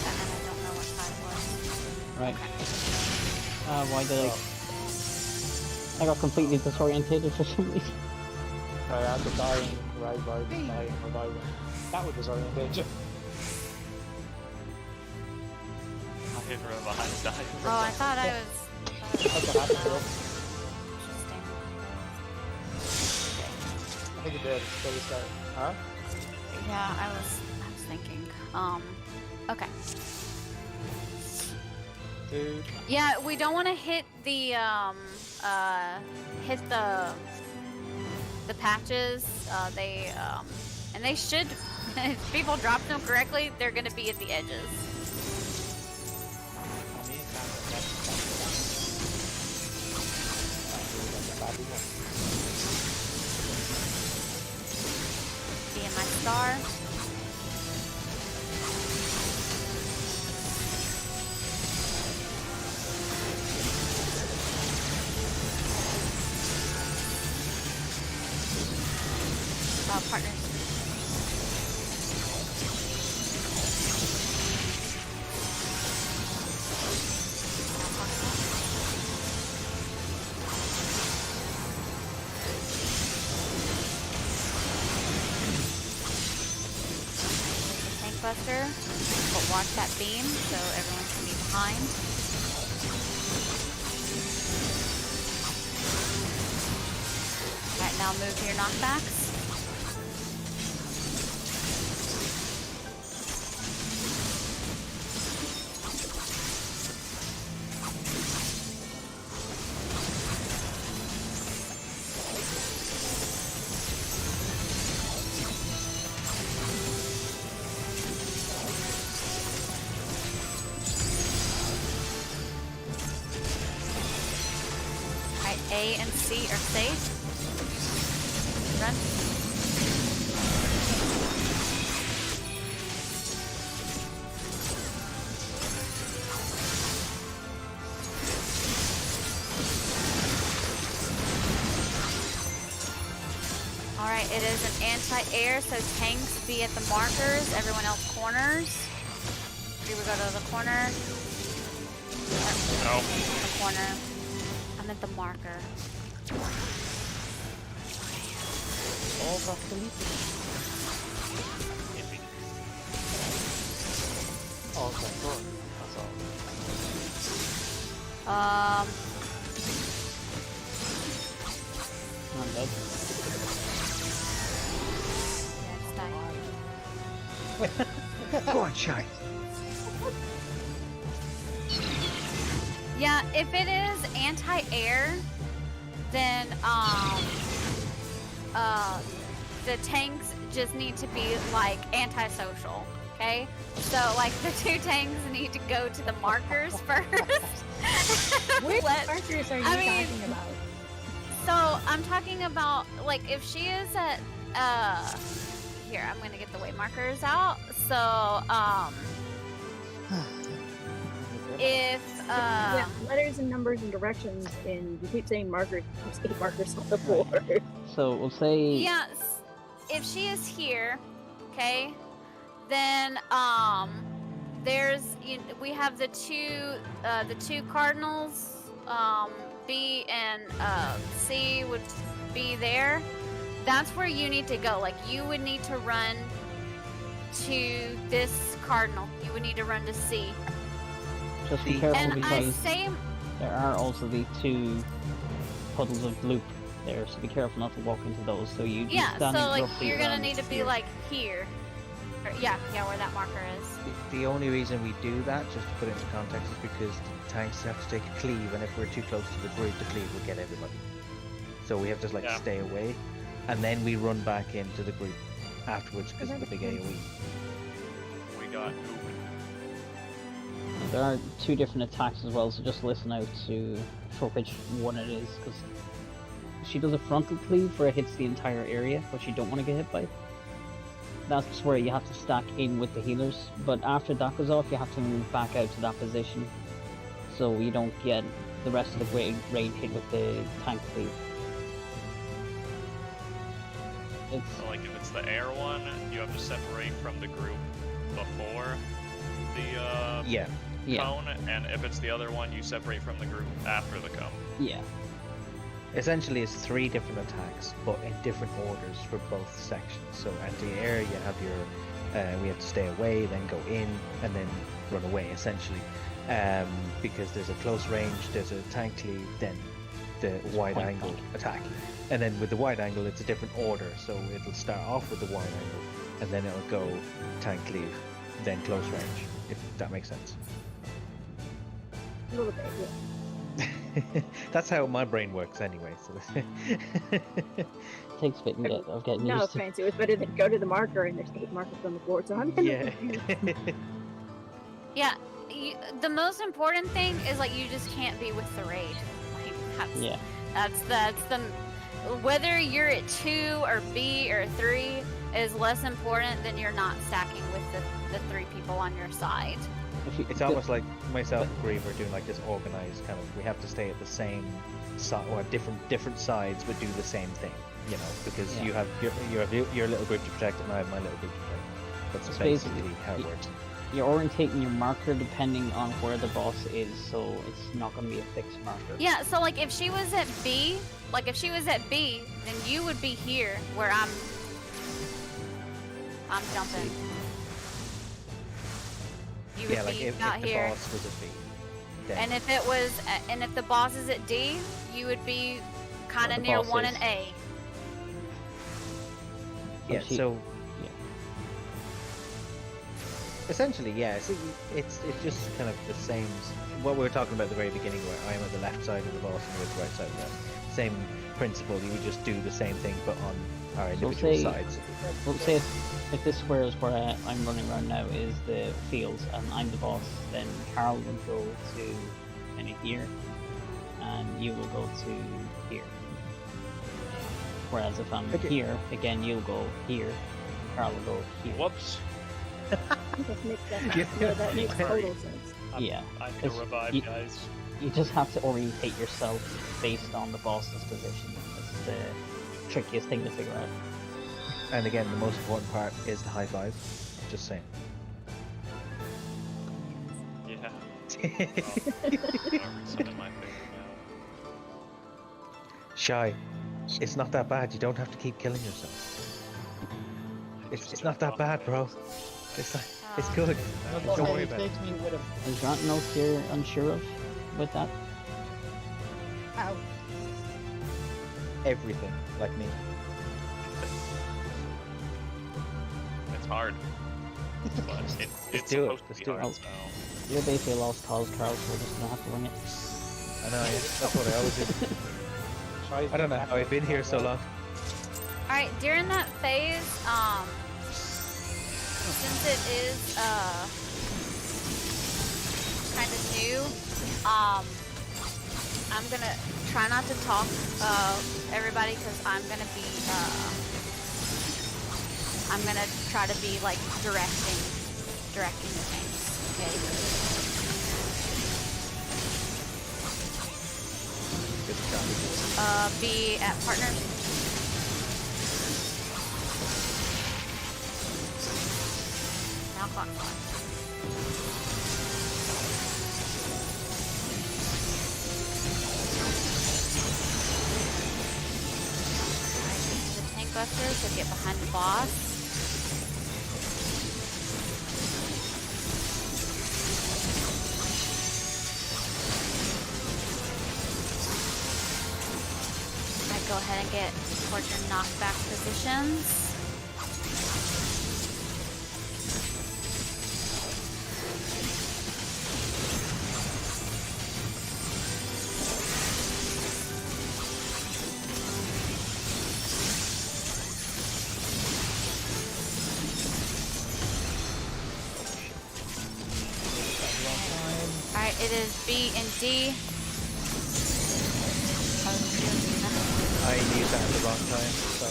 And then I don't know what side it was. Right. Okay. Why did I got completely disorientated for some reason. I had to die and revive. That would disorient you. I hit her behind dying. Oh, I thought I was... That's what happened to him. Interesting. I think it did. So we start. Huh? Yeah, I was thinking. Okay. Dude. Yeah, we don't want to hit the patches. And they should, if people drop them correctly, they're gonna be at the edges. Be in my star. Partners. Tank buster. Put watch that beam so everyone can be behind. Alright, now move your knockbacks. A and C are safe. Run. Alright, it is an anti-air, so tanks be at the markers, everyone else corners. Do we go to the corner? No. The corner. I'm at the marker. All got deleted. Oh, okay, cool. That's all. I'm dead. Yeah, just die. Go on, Shine. Yeah, if it is anti-air, then the tanks just need to be like antisocial. Okay, so like the two tanks need to go to the markers first. Which Let- markers are you I mean- talking about? So I'm talking about like if she is at here, I'm gonna get the way markers out. So if Yeah, letters and numbers and directions, and you keep saying markers. There's 8 markers on the board. So we'll say yes, if she is here, okay, then there's we have the two cardinals, B and C would be there. That's where you need to go. Like you would need to run to this cardinal. You would need to run to C. just be careful And I because say there are also the 2 puddles of bloop there, so be careful not to walk into those. So you yeah, so standing like roughly you're gonna around need to be here. like here. Or, yeah, where that marker is. The only reason we do that, just to put it into context, is because the tanks have to take a cleave, and if we're too close to the grid, the cleave will get everybody. So we have to like Yeah. stay away, and then we run back into the group afterwards because of the big AoE. We got movement. There are 2 different attacks as well, so just listen out for which one it is, because she does a frontal cleave where it hits the entire area, which you don't want to get hit by. That's where you have to stack in with the healers, but after that goes off, you have to move back out to that position, so you don't get the rest of the raid hit with the tank cleave. It's So like if it's the air one, you have to separate from the group before the Yeah, cone, and if it's the other one, you separate from the group after the cone. yeah. essentially it's 3 different attacks, but in different orders for both sections. So anti-air, you have your, we have to stay away, then go in, and then run away, essentially. Because there's a close range, there's a tank cleave, then the wide point angle blank. attack. And then with the wide angle, it's a different order. So it'll start off with the wide angle, and then it'll go tank cleave, then close range, if that makes sense. A little bit, yeah. That's how my brain works anyway. So Takes a bit of getting No used to. offense, it was better than go to the marker and there's 8 markers on the board, so I'm gonna yeah. Yeah, the most important thing is like you just can't be with the raid. Like Yeah. that's the whether you're at 2 or B or 3 is less important than you're not stacking with the 3 people on your side. It's almost like myself and Grieve are doing like this organized kind of. We have to stay at the same side, or different sides, but do the same thing. You know, because Yeah. you have your little group to protect, and I have my little group to protect. That's It's basically basically- how it works. You're orientating your marker depending on where the boss is, so it's not going to be a fixed marker. Yeah, so like if she was at B, then you would be here where I'm jumping. you would Yeah, like be if out the here. boss was a B. Then And if it was, and if the boss is at D, you would be kind Well, of the near boss 1 is- and A. yeah, she- so yeah. essentially, yeah, so it's just kind of the same. What we were talking about at the very beginning, where I'm at the left side of the boss and you're at the right side of the same principle. You would just do the same thing, but on our individual say- sides. Well, say if this square is where I'm running around now is the field, and I'm the boss, then Carl would go to kind of here, and you will go to here. Whereas if I'm Okay. here, again, you'll go here, and Carl will go here. Whoops. That makes sense. Yeah. No, that makes Sorry. total sense. Yeah, I'm It's- gonna revive, you- guys. you just have to orientate yourself based on the boss's position. That's the trickiest thing to figure out. And again, the most important part is the high five. Just saying. Yeah. Some of my favorite now. Shy, it's not that bad. You don't have to keep killing yourself. It's not that bad, bro. It's not, it's good. No, Don't worry about it. takes me with him. Is there anything else you're unsure of with that? Ow. Everything, like me. It's hard. But it's Let's do it. supposed to Let's be do it. hard, so. You're basically a lost cause, Carl, so we're just gonna have to wing it. I know, yeah. That's what I always do. I don't know how I've been here so long. Alright, during that phase, since it is kind of new, I'm gonna try not to talk everybody because I'm gonna try to be like directing the things. Okay. Good strategy. Be at partners. Now clock on. Alright, this is a tank buster, so get behind the boss. Alright, go ahead and get towards your knockback positions. Alright, it is B and D. I used that at the wrong time, so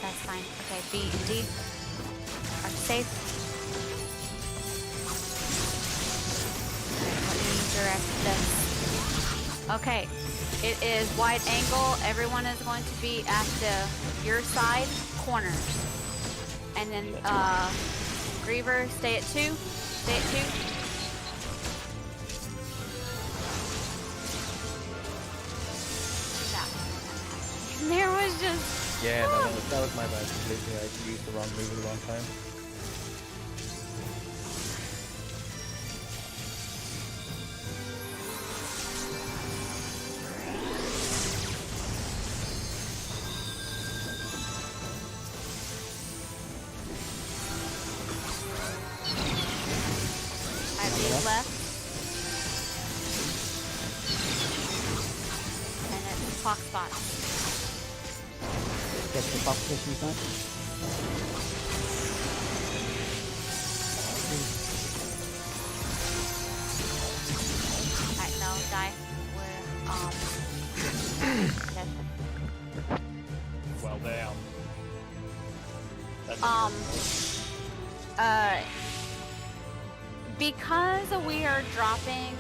That's fine. Okay, B and D are safe. Alright, let me direct this. Okay, it is wide angle. Everyone is going to be at your side corners. And then, Griever, stay at 2. Stay at 2. There was just yeah, no, that was my bad completely. I used the wrong move at the wrong time. I be left. And it's clock spot. Get the box positions back. Alright, no, die. We're Well, damn. That's because we are dropping,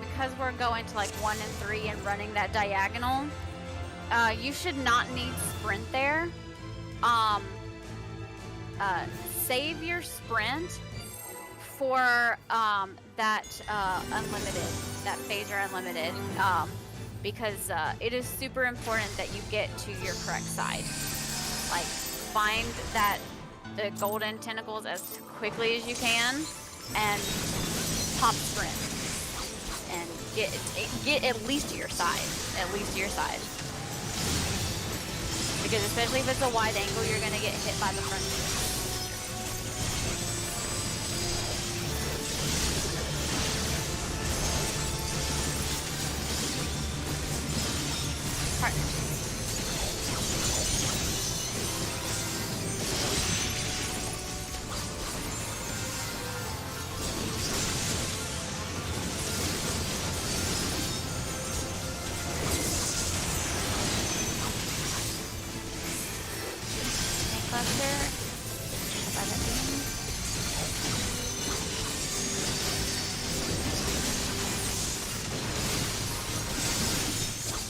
because we're going to like 1 and 3 and running that diagonal, you should not need sprint there. Save your sprint for that phaser unlimited, because it is super important that you get to your correct side. Like, find the golden tentacles as quickly as you can, and top sprint and get at least to your side. At least to your side. Because especially if it's a wide angle, you're gonna get hit by the front wheel. Partners. Cluster. By the beam.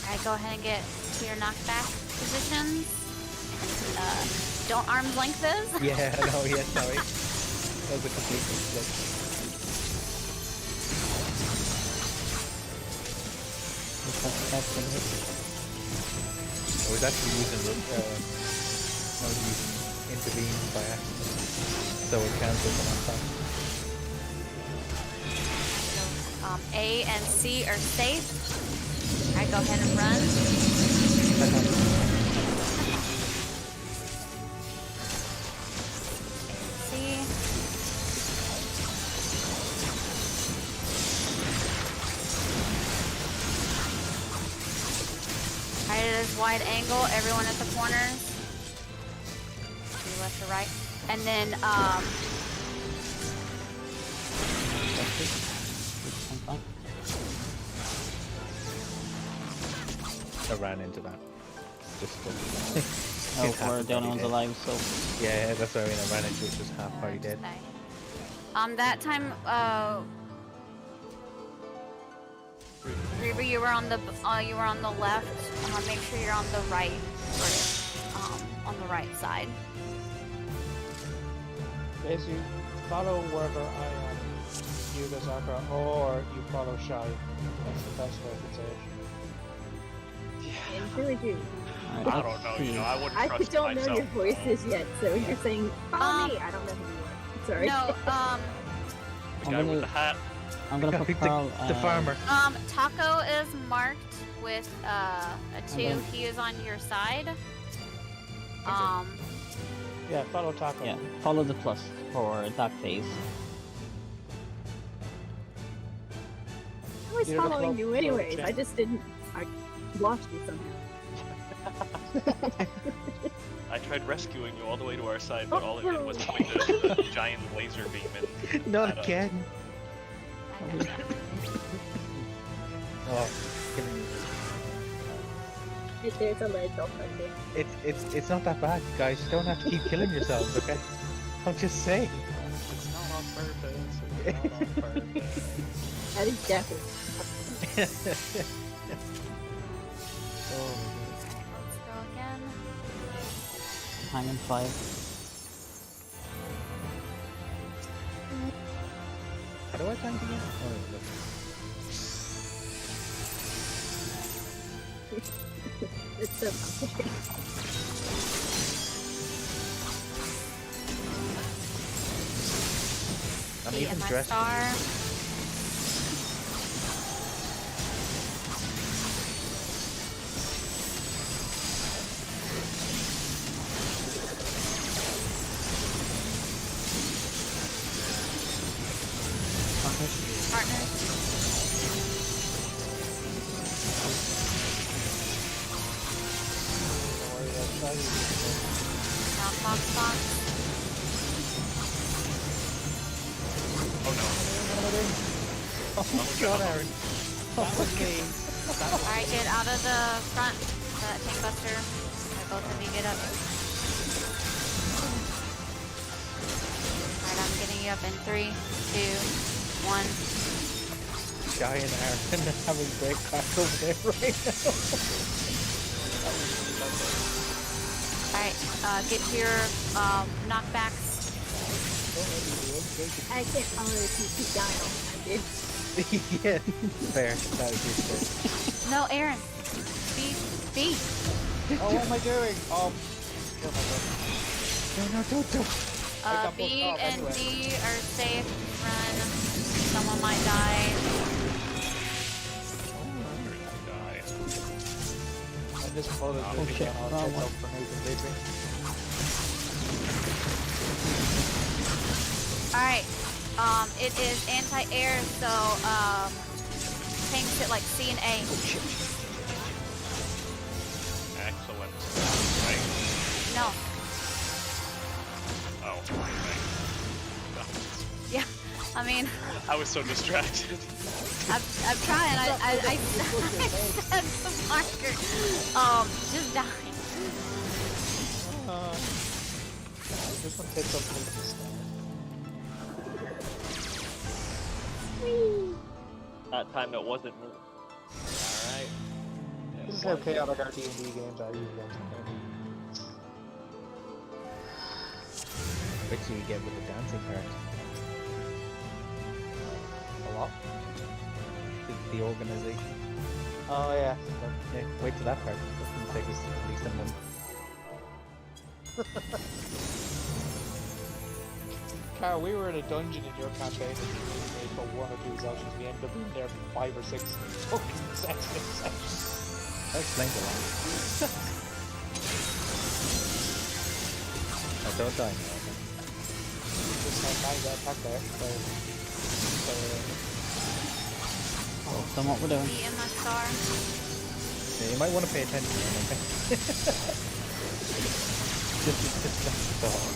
Alright, go ahead and get to your knockback positions. Don't arm's length this. Yeah, no, yeah, sorry. That was a complete mistake. I was actually using intervene by accident, so it cancels on that. A and C are safe. Alright, go ahead and run. C. Alright, it is wide angle. Everyone at the corners. Left to right. And then, I ran into that. Just Oh, we're the only ones alive, so. yeah, that's what I mean. I ran into it just half party dead. that time, Reaver, you were on the left. Make sure you're on the right, on the right side. Basically, follow wherever I am, you the Sakura, or you follow Shy. That's the best way I could say it. And really do. I don't know, you know, I wouldn't I trust don't know myself. your voices yet, so you're saying, follow me. I don't know who you are. Sorry. No, The guy with the hat. I'm gonna put Carl. the farmer. Taco is marked with a 2. then- He is on your side. Yeah, follow Taco. Yeah, follow the plus for that phase. I was You're the following club you pro anyways. champ. I just didn't. I lost you somehow. I tried rescuing you all the way to our side, but all it did was point a giant laser beam in. Not at us. again. Oh, killing me. If there's a ledge, I'll touch it. It's not that bad, guys. You don't have to keep killing yourselves, okay? I'm just saying. It's not on purpose. It's not on purpose. That is definitely. Oh, Let's go again. Hanging 5. how do I tank again? Oh, look. It's so complicated. I'm See, even and my dressed. star. Partners. Don't worry, I'll try you. Now box. Oh no. Oh my god, Aaron. Alright, get out of the front. That tank buster. Both of you get up. Alright, I'm getting you up in 3, 2, 1. Shy and Aaron are having great crack over there right now. Alright, get to your knockbacks. I can't follow the PP dial. I did. Yeah, fair. That is fair. No, Aaron. B. Oh, what am I doing? Oh my god. No, don't. got B both off and anyway. D are safe. Run. someone might die. Die. And this bullet Oh, will be shit. I'll Oh, check what? out for Nathan Baby. Alright. It is anti-air, so, tanks at like C and A. Excellent. Right? No. Oh, okay. Yeah. I mean, I was so distracted. I'm trying. I said the marker. Just dying. This one takes up Nathan's stand. That time it wasn't me. Alright. This is how chaotic our D&D games are usually. Wait till you get with the dancing part. A lot. The organization. Oh yeah. Yeah, wait till that part. That's gonna take us at least a month. Carl, we were in a dungeon in your campaign and we made for 1 or 2 sessions. We ended up being there for 5 or 6 fucking sessions. That explains a lot. I don't die now, okay? Just like I got attacked there. Somewhat we're doing. Be in my star. Yeah, you might want to pay attention, okay? just that's the thought.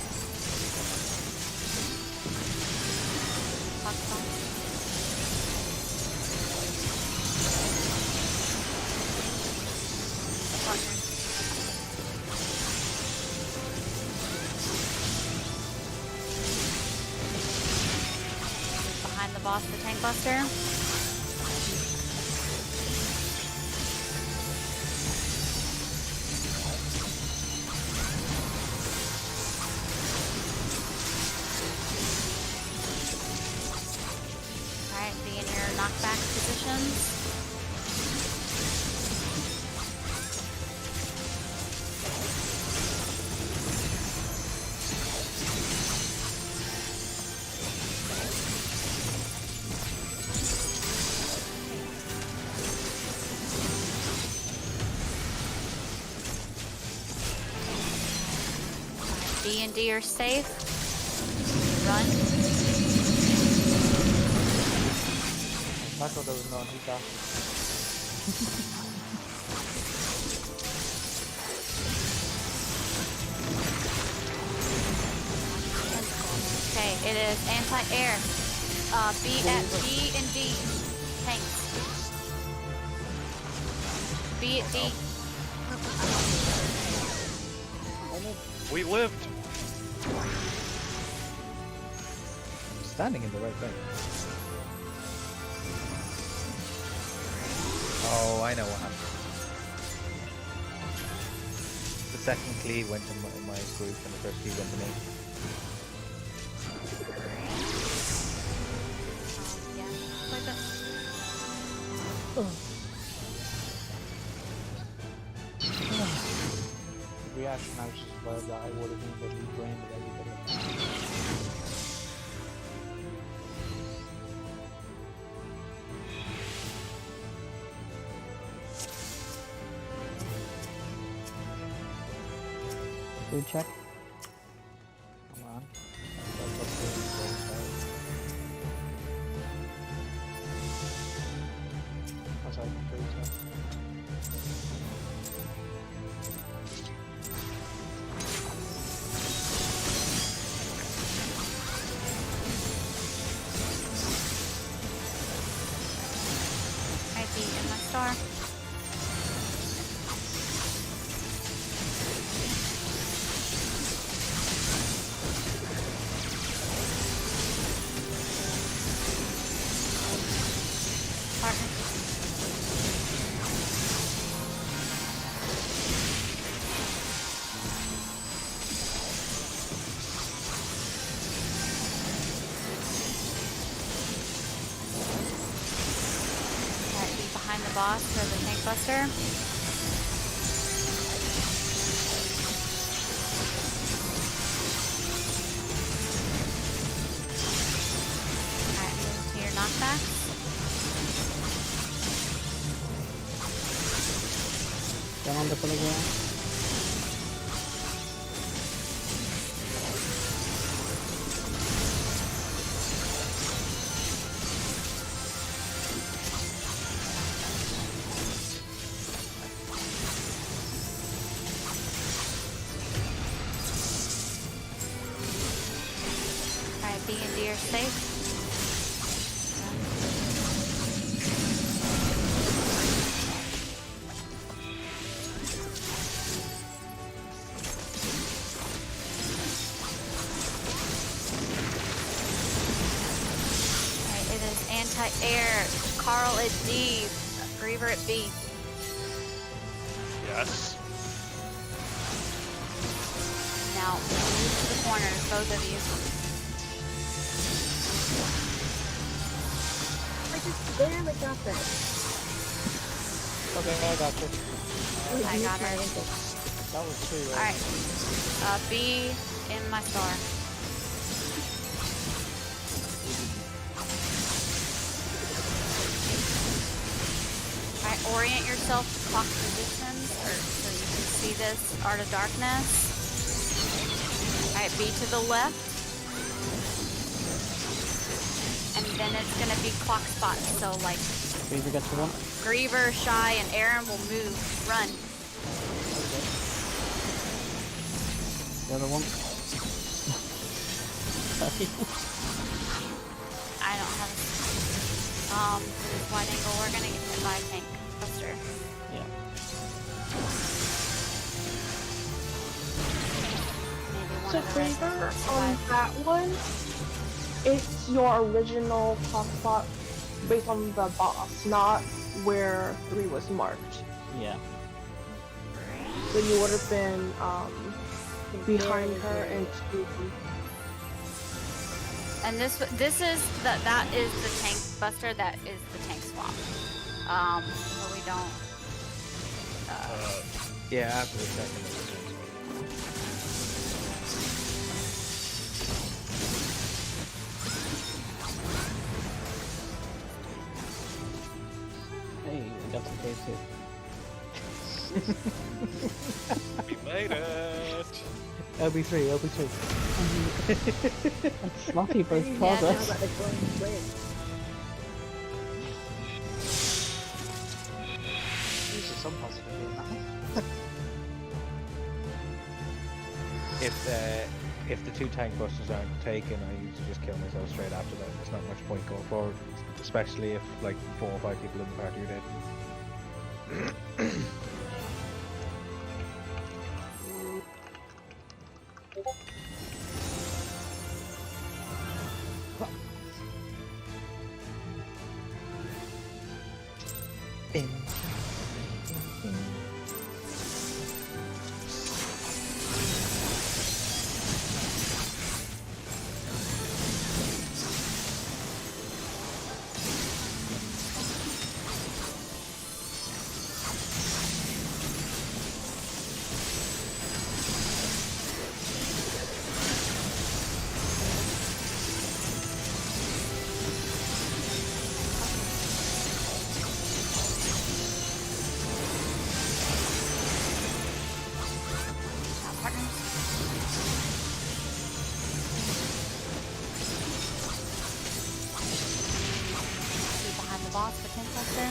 Fuck. Behind the boss, the tank buster. Alright, be in your knockback positions. D&D are safe. Run. That's what there was none. He got. Okay, it is anti-air. B at B and D. Tanks. B at D. We lived! I'm standing in the right place. Oh, I know what happened. The second cleave went to my group and the first cleave went to me. Yeah, like that. The reaction I was just about that I would have been that we brained everybody. Food check. Come on. That's what we're doing, right? That's how I can food check. Alright, be in my star. Partner. Alright, be behind the boss for the tank buster. Alright, move to your knockback. Down on the polygon. Alright, B and D are safe. Alright, it is anti-air. Carl at D. Griever at B. Yes. Now, move to the corners, both of you. I just barely got that. Okay, I got you. I used got my her. ankle. That was 2, right? Alright. B in my star. Alright, orient yourself to clock positions, or so you can see this Art of Darkness. Alright, B to the left. And then it's gonna be clock spots, so like Griever gets the one. Griever, Shy, and Aaron will move. Run. The other one. Sorry. I don't have this wide angle, we're gonna get hit by a tank buster. Yeah. Maybe one So of the rest Griever, on survive. that one, it's your original top spot based on the boss, not where 3 was marked. Yeah. So you would have been behind her and to And this is that is the tank buster. That is the tank swap. But we don't. Yeah, after the second. it was Hey, we got some taste here. We made it. LB3, LB2. That's multi-burst Yeah, How progress. about the glowing blade? Usually some positivity in that one. If the 2 tank busters aren't taken, I usually just kill myself straight after that. There's not much point going forward, especially if like 4 or 5 people in the party are dead. Be behind the boss for tank buster.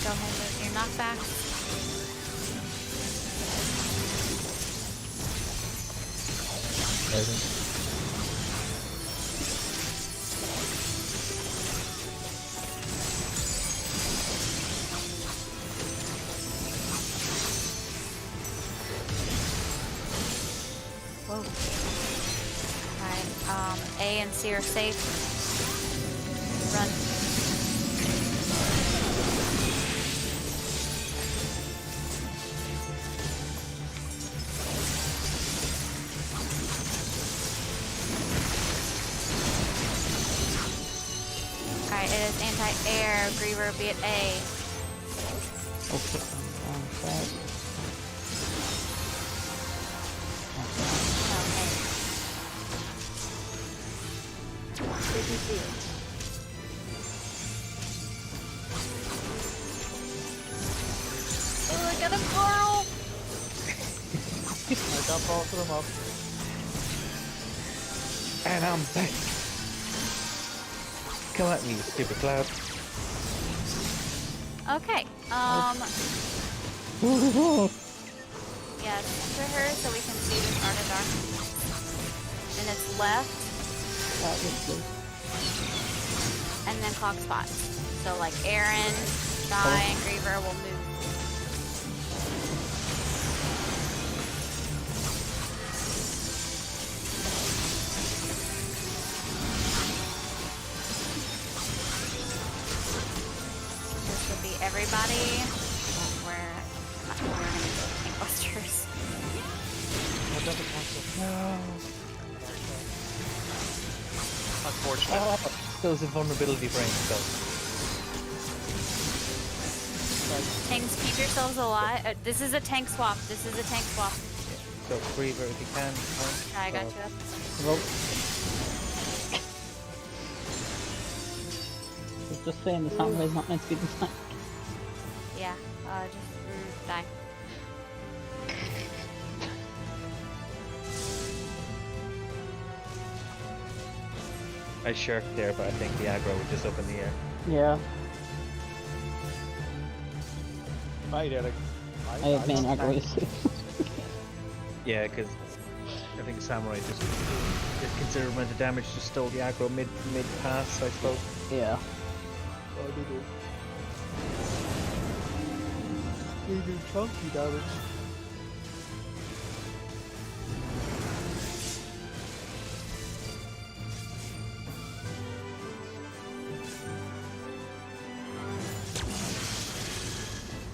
Go ahead and move your knockback. Whoa. Alright, A and C are safe. Run. Alright, it is anti-air. Griever be at A. Okay, on side. you see it. Oh, I got a Carl! I got both of them up. And I'm back. Come at me, you stupid cloud. Okay, yeah, center her so we can see the Art of Darkness. And it's left, and then clock spot. So like Aaron, Shy, and Griever will move. This would be everybody. We're gonna go Tank Busters. I double cancel. No. Unfortunate. Oh, those invulnerability brain spells. Tanks, keep yourselves alive. This is a tank swap. This is a tank swap. So, Griever, if you can. I got you up. Just saying the samurai's not meant to be the tank. Yeah, just die. I shirked there, but I think the aggro was just up in the air. Yeah, I did it. I have main aggro issue. Yeah, because I think Samurai just did considerable amount of damage, just stole the aggro mid pass, I suppose. Yeah. Oh, they do chunky damage.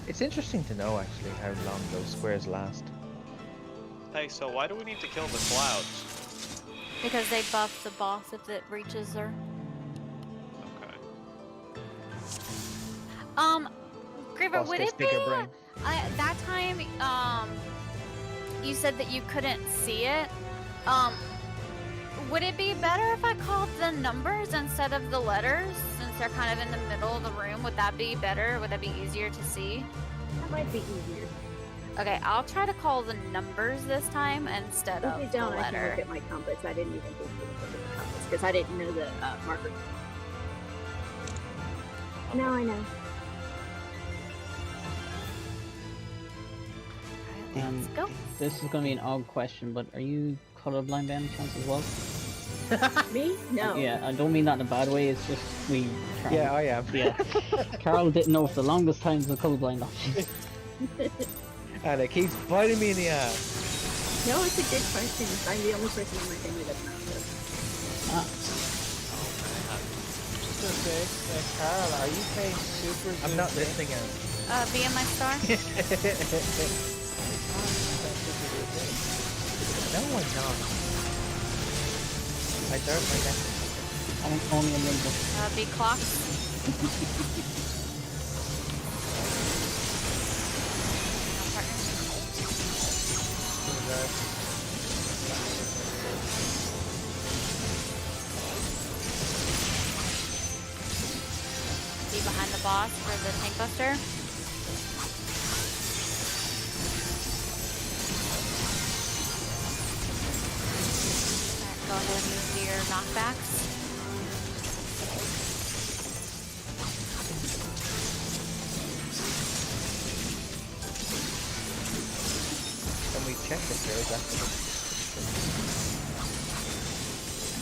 It's interesting to know actually how long those squares last. Hey, so why do we need to kill the clouds? Because they buff the boss if it reaches her. Okay. Griever, Boss would gets it be bigger brain. that time? You said that you couldn't see it. Would it be better if I called the numbers instead of the letters, since they're kind of in the middle of the room? Would that be better? Would that be easier to see? That might be easier. Okay, I'll try to call the numbers this time instead Look of it the down. I can letter. look at my compass. I didn't even think to look at the compass because I didn't know the marker. Now I know. Alright, let's go. This is going to be an odd question, but are you colorblind by any chance as well? Me? No. Yeah, I don't mean that in a bad way, it's just we... Carl, Yeah, I am. Yeah. Carl didn't know for the longest time the colorblind option. And it keeps biting me in the ass. No, it's a good question. I'm the only person in my family that's not so. Ah, Just to say, Carl, are you playing super? I'm not listening out. Be in my star. No, I'm not. I don't like that. I'm only in limbo. Be clocks. No partners. Be behind the boss for the tank buster. Alright, go ahead and move to your knockbacks. Can we check if there is actually?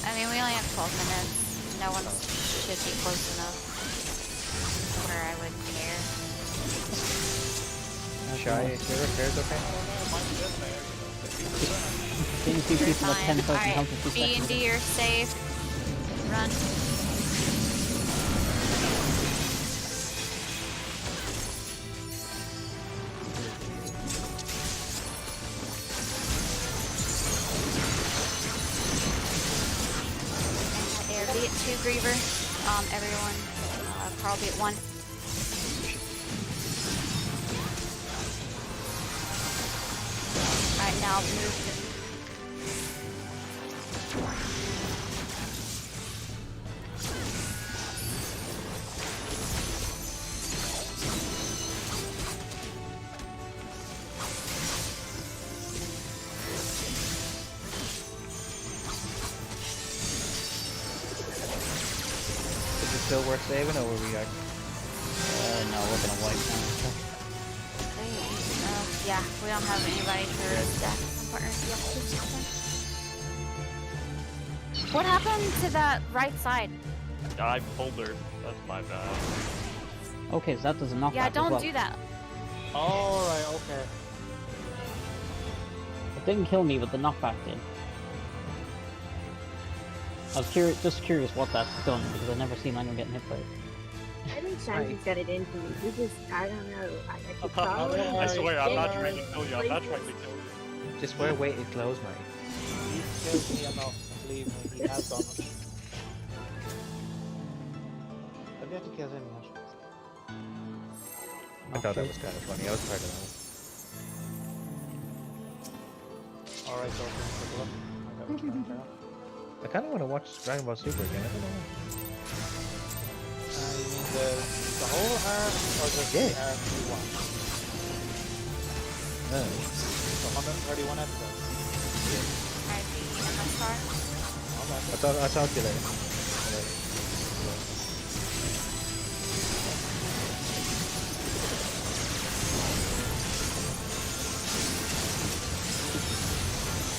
I mean, we only have 12 minutes. No one should be close enough where I would care. Shy, is your repairs okay? Seeing two people at 10,000 health Alright, per B and second. D are safe. Run. Air be at 2 Griever. Everyone, Carl be at 1. Alright, now move. still worth saving, or were we like? No, we're gonna wipe now. Yeah, we don't have anybody for staff and partners. Yeah, what happened to that right side? I pulled her. That's my bad. Okay, so that does a knockback Yeah, as don't well. do that. Alright, okay. It didn't kill me, but the knockback did. I was just curious what that's done, because I've never seen anyone getting hit by it. I think Shanty's got it in for me. He just, I don't know. I keep Don't following him. worry. I swear, I'm not Yeah. trying to kill you. I'm not trying to kill you. Just wear weighted clothes, mate. He's killed me enough. Believe me, he has done it. I've yet to kill him yet. I thought that was kind of funny. I was part of Alright, so take a look. I got it turned out. that. I kind of want to watch Dragon Ball Super again. I don't know. You mean the whole arc or just the arc you want? No. The 131 episodes. Alright, do you need my star? I'll talk to you later.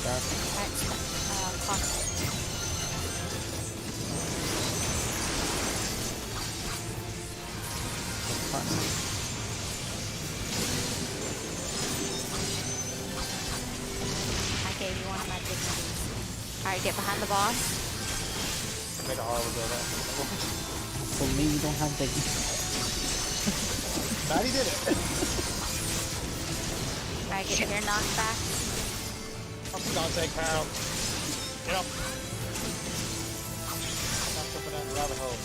Alright, clock. I gave you one of my dignities. Alright, get behind the boss. I made a horrible day there. For me, you don't have the... Maddie did it! Alright, get your knockback. Oh, for God's sake, Carl. Get up. Stop jumping down the rabbit hole.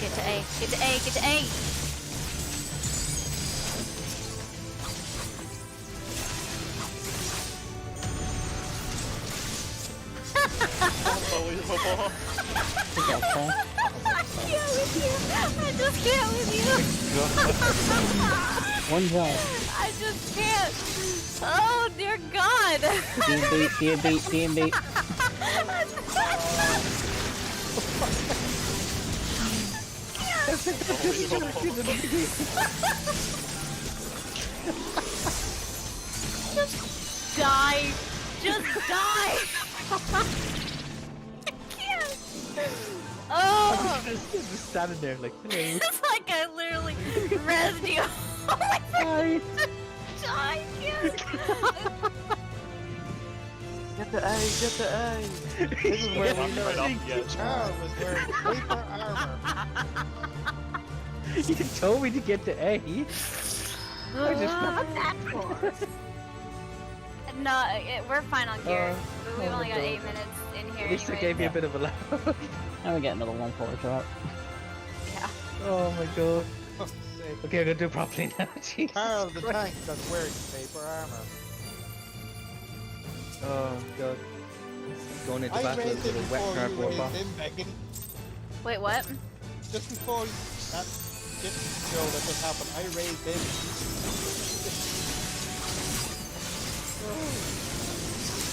Get to A. Get to A. Get to A. Unbelievable. I can't with you. I just can't with you. One job. I just can't. Oh dear God. D&D. Just die. Just die. I can't. Oh. Just standing there like, hello. It's like I literally rezzed you. Oh my God. Die. Yes. Get the A, get the A. This is where we I'm know right up, yes. Carl was wearing paper armor. You told me to get to A. What's that for? No, we're fine on gear. We've oh only my got God. 8 minutes in here. At least I anyway. gave you a bit of a laugh. And we get another 1-4 drop. Yeah. Oh my god. Fuck's sake. Okay, I'm gonna do it properly now. Jesus Carl the Christ. tank that's wearing paper armor. Oh god. Going into I battle raised with him a wet before you cardboard raised box. him, Megan. Wait, what? Just before that shit show that just happened, I raised him.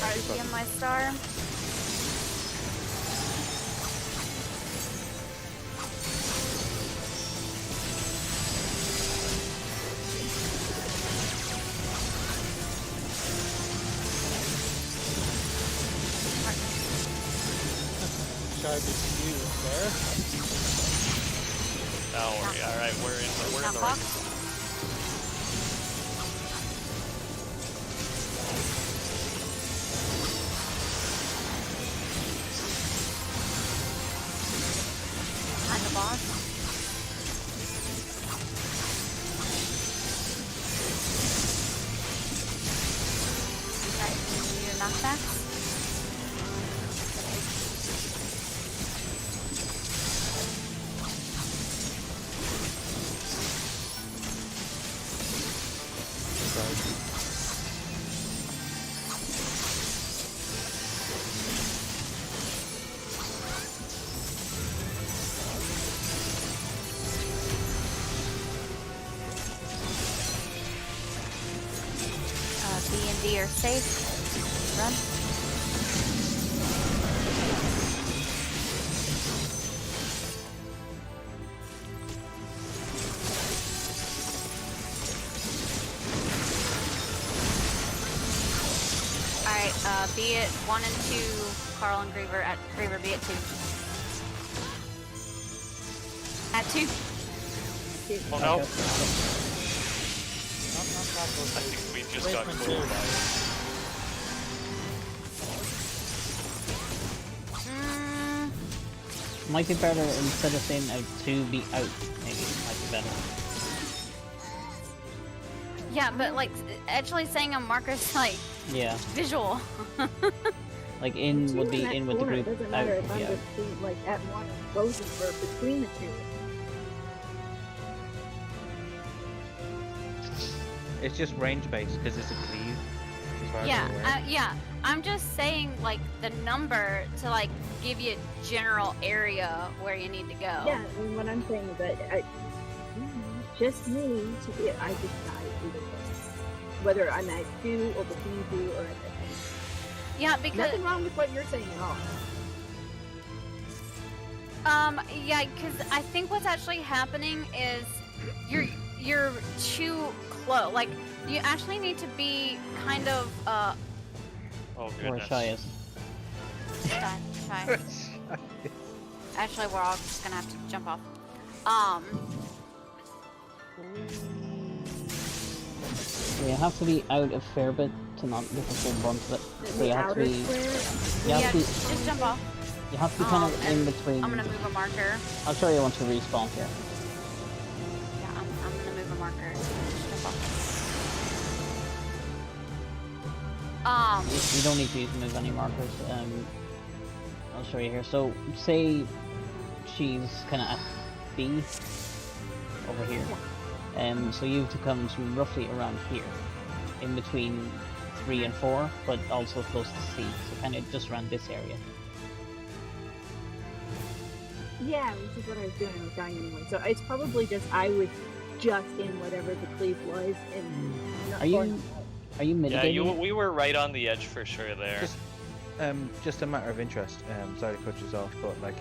Alright, see my star. Shy be you there. Don't worry. All right, we're in the Now right. clock. Behind the boss. Alright, do your knockbacks. B and D are safe. be at 1 and 2. Carl and Griever at Griever be at 2. At 2. Oh no! Not that I close. think we just got Placement cooled. Might be better instead of saying out to be out. Maybe might be better. Yeah, but like actually saying a marker's like Yeah, visual. like in Two would be that in with the corner, group. Doesn't Out matter would if be I'm out. between, like at one closing or between the two. It's just range based because it's a cleave. As far as Yeah, I'm aware. yeah. I'm just saying like the number to like give you a general area where you need to go. Yeah, and what I'm saying is that just me to be, I decide either way. Whether I'm at 2 or between 2 or at 10. Yeah, because Nothing wrong with what you're saying at all. yeah, because I think what's actually happening is you're too close. Like you actually need to be kind of Oh Where goodness. Shy is. shy. Actually, we're all just gonna have to jump off. So you have to be out a fair bit to not get the full brunt of it. So The you have to outer be. square, You Yeah, have to be. just jump off. You have to be kind of in and between. I'm gonna move a marker. I'll show you once we respawn here. Yeah, I'm gonna move a marker. Just jump off. You don't need to move any markers. I'll show you here. So say she's kind of at B over here. So you have to come to roughly around here, in between 3 and 4, but also close to C. So kind of just around this area. yeah, which is what I was doing. I was dying anyway. So it's probably just I was just in whatever the cleave was and not Are you- going out. Are you Yeah, mitigating? it? we were right on the edge for sure there. Just a matter of interest. Sorry to cut you off, but like,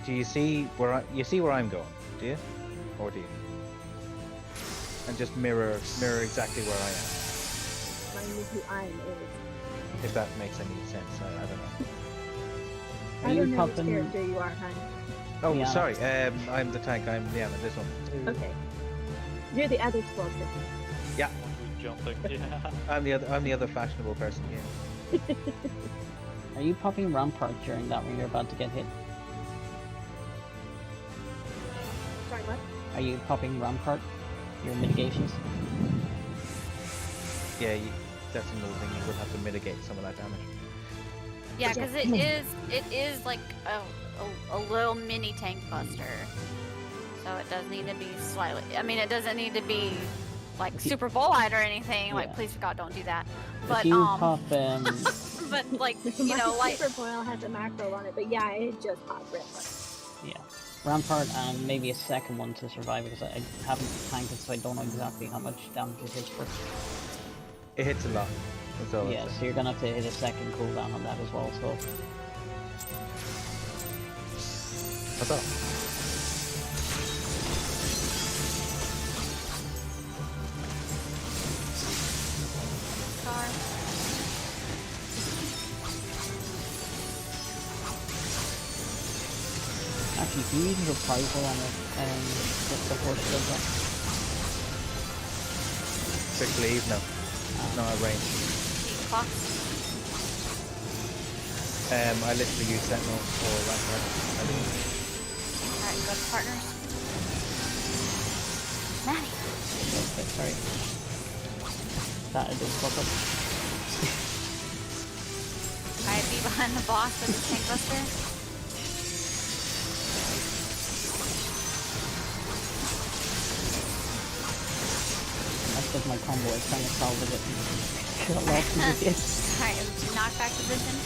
do you see where I'm going? Do you, or do you? And just mirror exactly where I am, Remind me who I am. if that makes any sense. I don't know. Are I you don't know which popping- character you are, hon. Oh, Yeah. sorry. I'm the tank. I'm this one. Okay. You're the other explosive. Yeah, Who's jumping? Yeah. I'm the other fashionable person here. Are you popping rampart during that when you're about to get hit? Sorry, what? Are you popping rampart? Your mitigations? Yeah, that's another thing. You will have to mitigate some of that damage. Yeah, because it is like a little mini tank buster. So it does need to be slightly. I mean, it doesn't need to be like If you- super bull-eyed or anything. Like, Yeah. please God, don't do that. If But you pop, but like you My know, like super boil has a macro on it, but yeah, it just popped red light. yeah, rampart and maybe a second one to survive because I haven't tanked it, so I don't know exactly how much damage it hits for. It hits a lot. That's all. Yeah, so you're gonna have to hit a second cooldown on that as well. So What's up? car. actually, do you use reprisal on it just before she does that? Quick leave? No. No, I range. Clock. I literally use Sentinel or Rampart. Alright, go to partners. Maddie. Okay, sorry. That I did fuck up. Alright, be behind the boss with the tank buster. That's because my combo is trying to salvage it and got lost in the ditch. Alright, knockback position.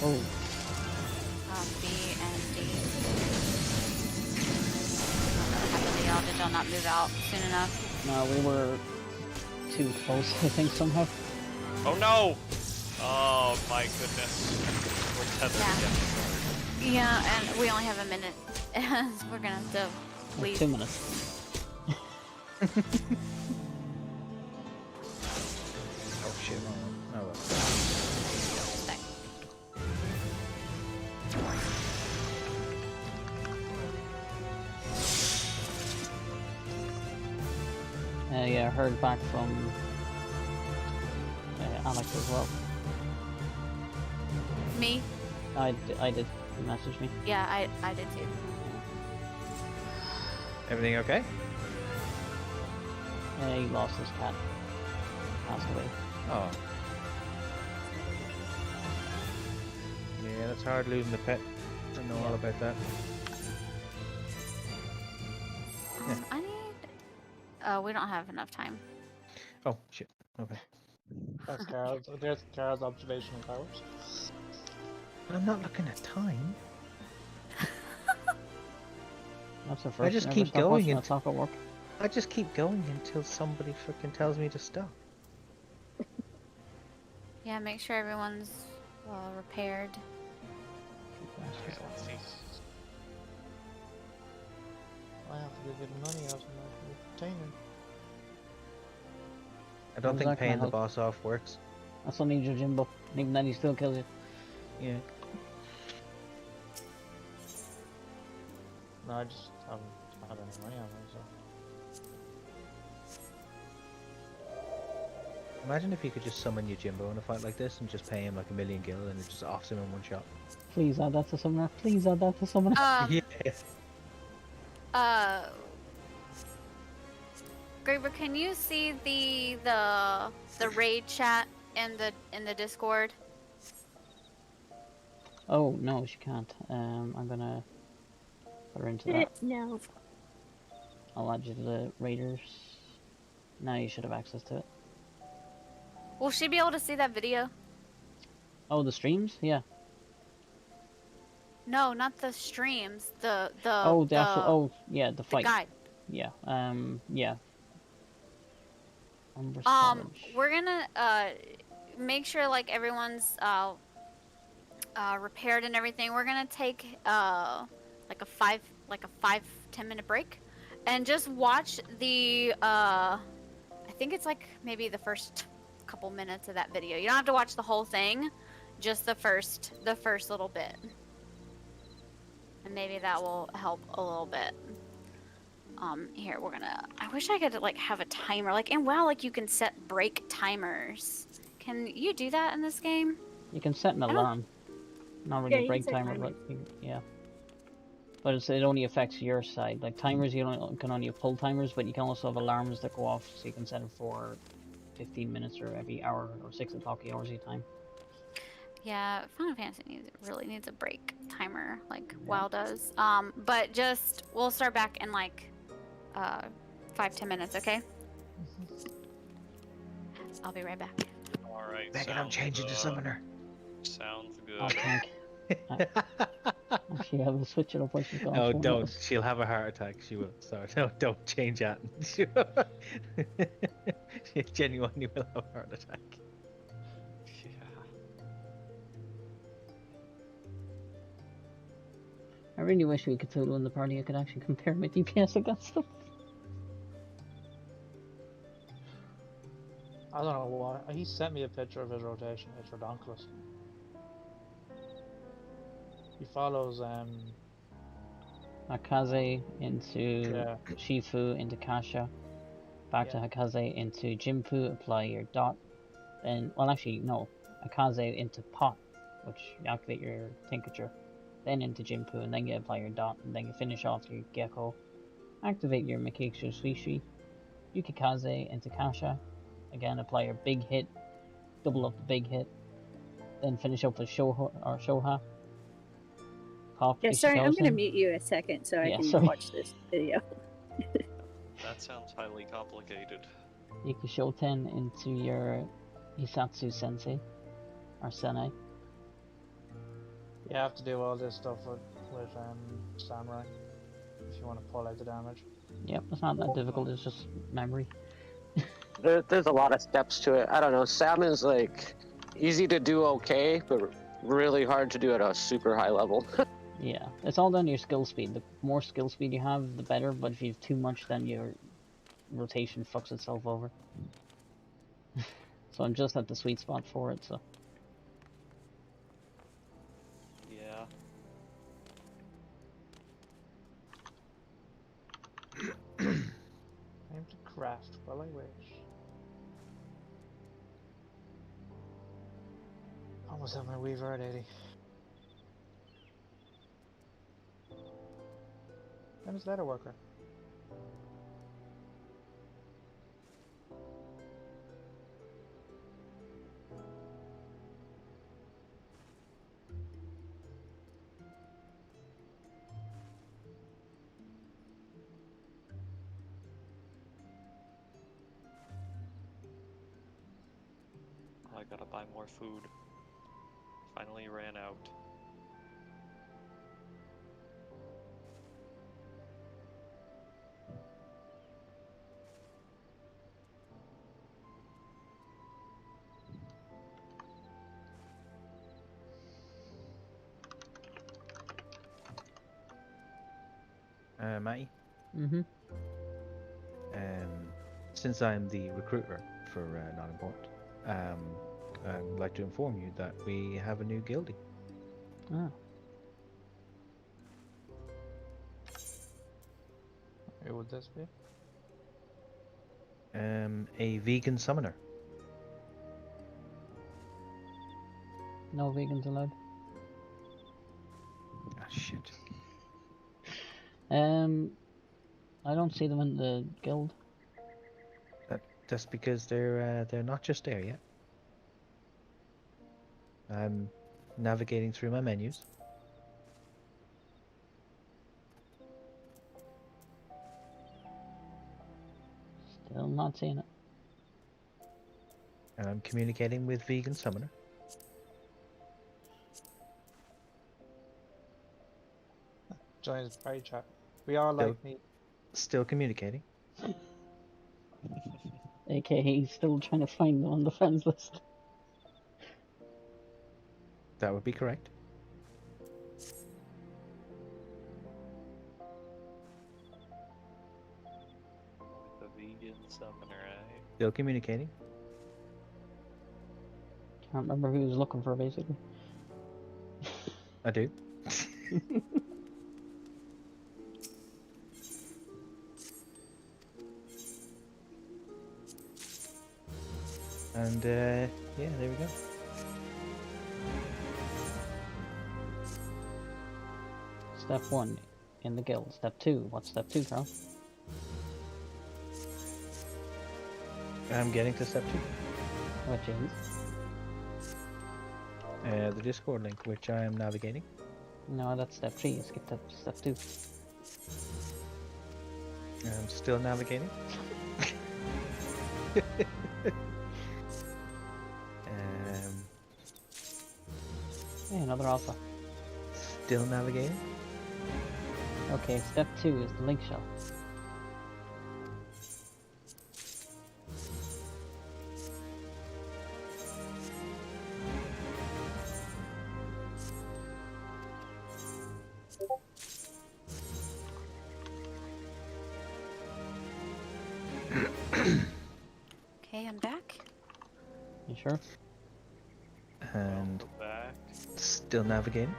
Oh, B and D. I don't know how the D all did move out soon enough. No, we were too close, I think, somehow. Oh no! Oh my goodness. We're tethered again. Yeah, and we only have a minute, and we're gonna have to Like leave. 2 minutes. Oh shit, wrong one. Oh well. Back. Yeah, I heard back from Alex as well. Me? I did. He messaged me. Yeah, I did too. Everything okay? He lost his cat. Passed away. Oh. Yeah, that's hard losing the pet. I know all about that. I need. We don't have enough time. Oh shit. Okay. That's Carol's. There's Carol's observational powers. I'm not looking at time. That's the first. I just never keep stop going watching and- that soccer work. I just keep going until somebody freaking tells me to stop. Yeah, make sure everyone's repaired. Okay, let's see. I have to give it money out of my container. I don't How's think that gonna paying the help? boss off works. That's what needs your Jimbo. Even then, he still kills you. Yeah. No, I just haven't had any money on me, so. Imagine if you could just summon your Jimbo in a fight like this and just pay him like 1,000,000 gil and it just offs him in one shot. Please add that to summoner. Please add that to summoner. Yeah. Graver, can you see the raid chat in the Discord? Oh no, she can't. I'm gonna put her into that. No. I'll add you to the raiders. Now you should have access to it. Will she be able to see that video? Oh, the streams? Yeah. No, not the streams. The Oh, the actual. Oh, yeah, the the fight. guide. Yeah. Yeah. Umber Savage. We're gonna make sure like everyone's repaired and everything. We're gonna take like a 5-10 minute break, and just watch the I think it's like maybe the first couple minutes of that video. You don't have to watch the whole thing, just the first little bit, and maybe that will help a little bit. Here we're gonna. I wish I could like have a timer, like in WoW, like you can set break timers. Can you do that in this game? You can set an don't- alarm. Not Yeah, really a you break can set timer, timers. but yeah. But it only affects your side. Like timers, can only pull timers, but you can also have alarms that go off, so you can set it for 15 minutes or every hour or 6 o'clock hours your time. Yeah, Final Fantasy really needs a break timer, like WoW does. But just we'll start back in like 5-10 minutes, okay? I'll be right back. Alright. Megan, I'm changing to summoner. Sounds good. Oh, thank. Actually, I will switch it up when she's gone. No, for a don't. minute. She'll have a heart attack. She will. Sorry. No, don't change that. She genuinely will have a heart attack. Yeah. I really wish we could Cthulhu in the party. I could actually compare my DPS against them. I don't know why. He sent me a picture of his rotation. It's redonkulous. He follows Hakaze into Yeah. Shifu into Kasha. Back to Hakaze into Jinpu, apply your dot. Then, well actually, no. Hakaze into Pot, which you activate your Tincture. Then into Jinpu, and then you apply your dot, and then you finish off your Gecko. Activate your Mikixu Suishi. Yukikaze into Kasha. Again, apply your big hit. Double up the big hit. Then finish up with Shoha. Pop Yeah, sorry, I'm gonna Ishikosen. mute you a second so I Yeah, can sorry. watch this video. That sounds highly complicated. Yukishoten into your Hisatsu Sensei. Or Senai. You have to do all this stuff with Samurai if you want to pull out the damage. Yep, it's not that difficult, it's just memory. There's a lot of steps to it. I don't know. Salmon's like easy to do okay, but really hard to do at a super high level. Yeah, it's all down to your skill speed. The more skill speed you have, the better, but if you have too much, then your rotation fucks itself over. So I'm just at the sweet spot for it, so. Yeah. Time to craft while I wish. Almost have my weaver at 80. And his letter worker. I gotta buy more food. Finally ran out. Matty, Mm-hmm. since I'm the recruiter for Not Important, I'd like to inform you that we have a new guildie. Ah. Who would this be? A vegan summoner. No vegans allowed. Ah, shit. I don't see them in the guild. That's because they're not just there yet. I'm navigating through my menus. Still not seeing it. And I'm communicating with Vegan Summoner. Join his party chat. We all Still- like meat. Still communicating. AKA he's still trying to find them on the friends list. That would be correct. The vegan summoner, eh? Still communicating. Can't remember who he was looking for, basically. I do. And yeah, there we go. Step 1, in the guild. Step 2, what's step 2, Carl? I'm getting to step 2. Which is? The Discord link, which I am navigating. No, that's step 3, you skipped up step 2. I'm still navigating. Hey, another alpha. Still navigating. Okay, step 2 is the link shell. Okay, I'm back. You sure? And Welcome back. still navigating.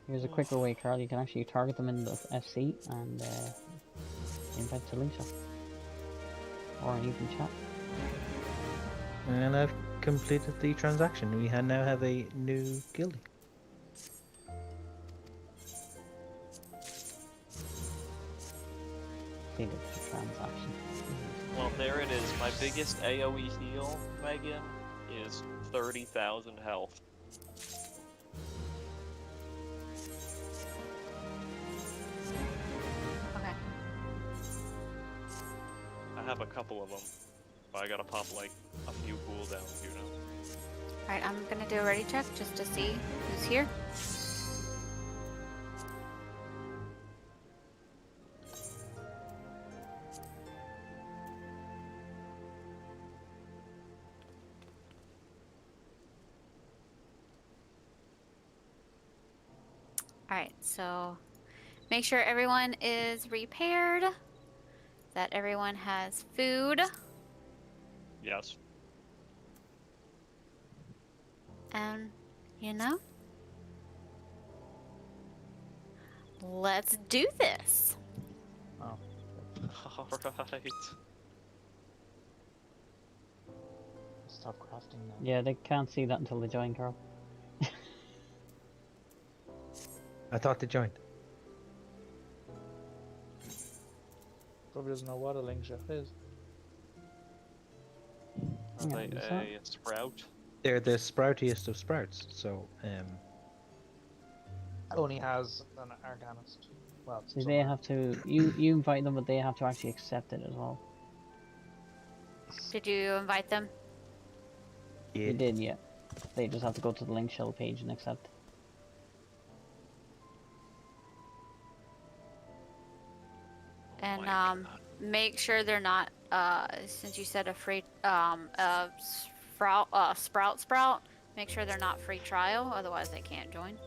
Here's a quicker way, Carl. You can actually target them in the FC and invite to link shell. Or an even chat. And I've completed the transaction. We now have a new guildie. Completed the transaction. Well, there it is. My biggest AoE heal, Megan, is 30,000 health. Okay. I have a couple of them, but I gotta pop like a few cooldowns, you know? Alright, I'm gonna do a ready check just to see who's here. Alright, so make sure everyone is repaired, that everyone has food, Yes. and, you know, let's do this. Oh. Alright. Stop crafting now. Yeah, they can't see that until they join, Carl. I thought they joined. Probably doesn't know what a link shell is. Are Yeah, they is that- a sprout? They're the sproutiest of sprouts, so Only has an Arcanist. Well, See, some they have to. You invite them, but they have to actually accept it as well. Did you invite them? You did, yeah. They just have to go to the link shell page and accept. And my make sure they're not since you said a free sprout, make sure they're not free trial, otherwise they can't join.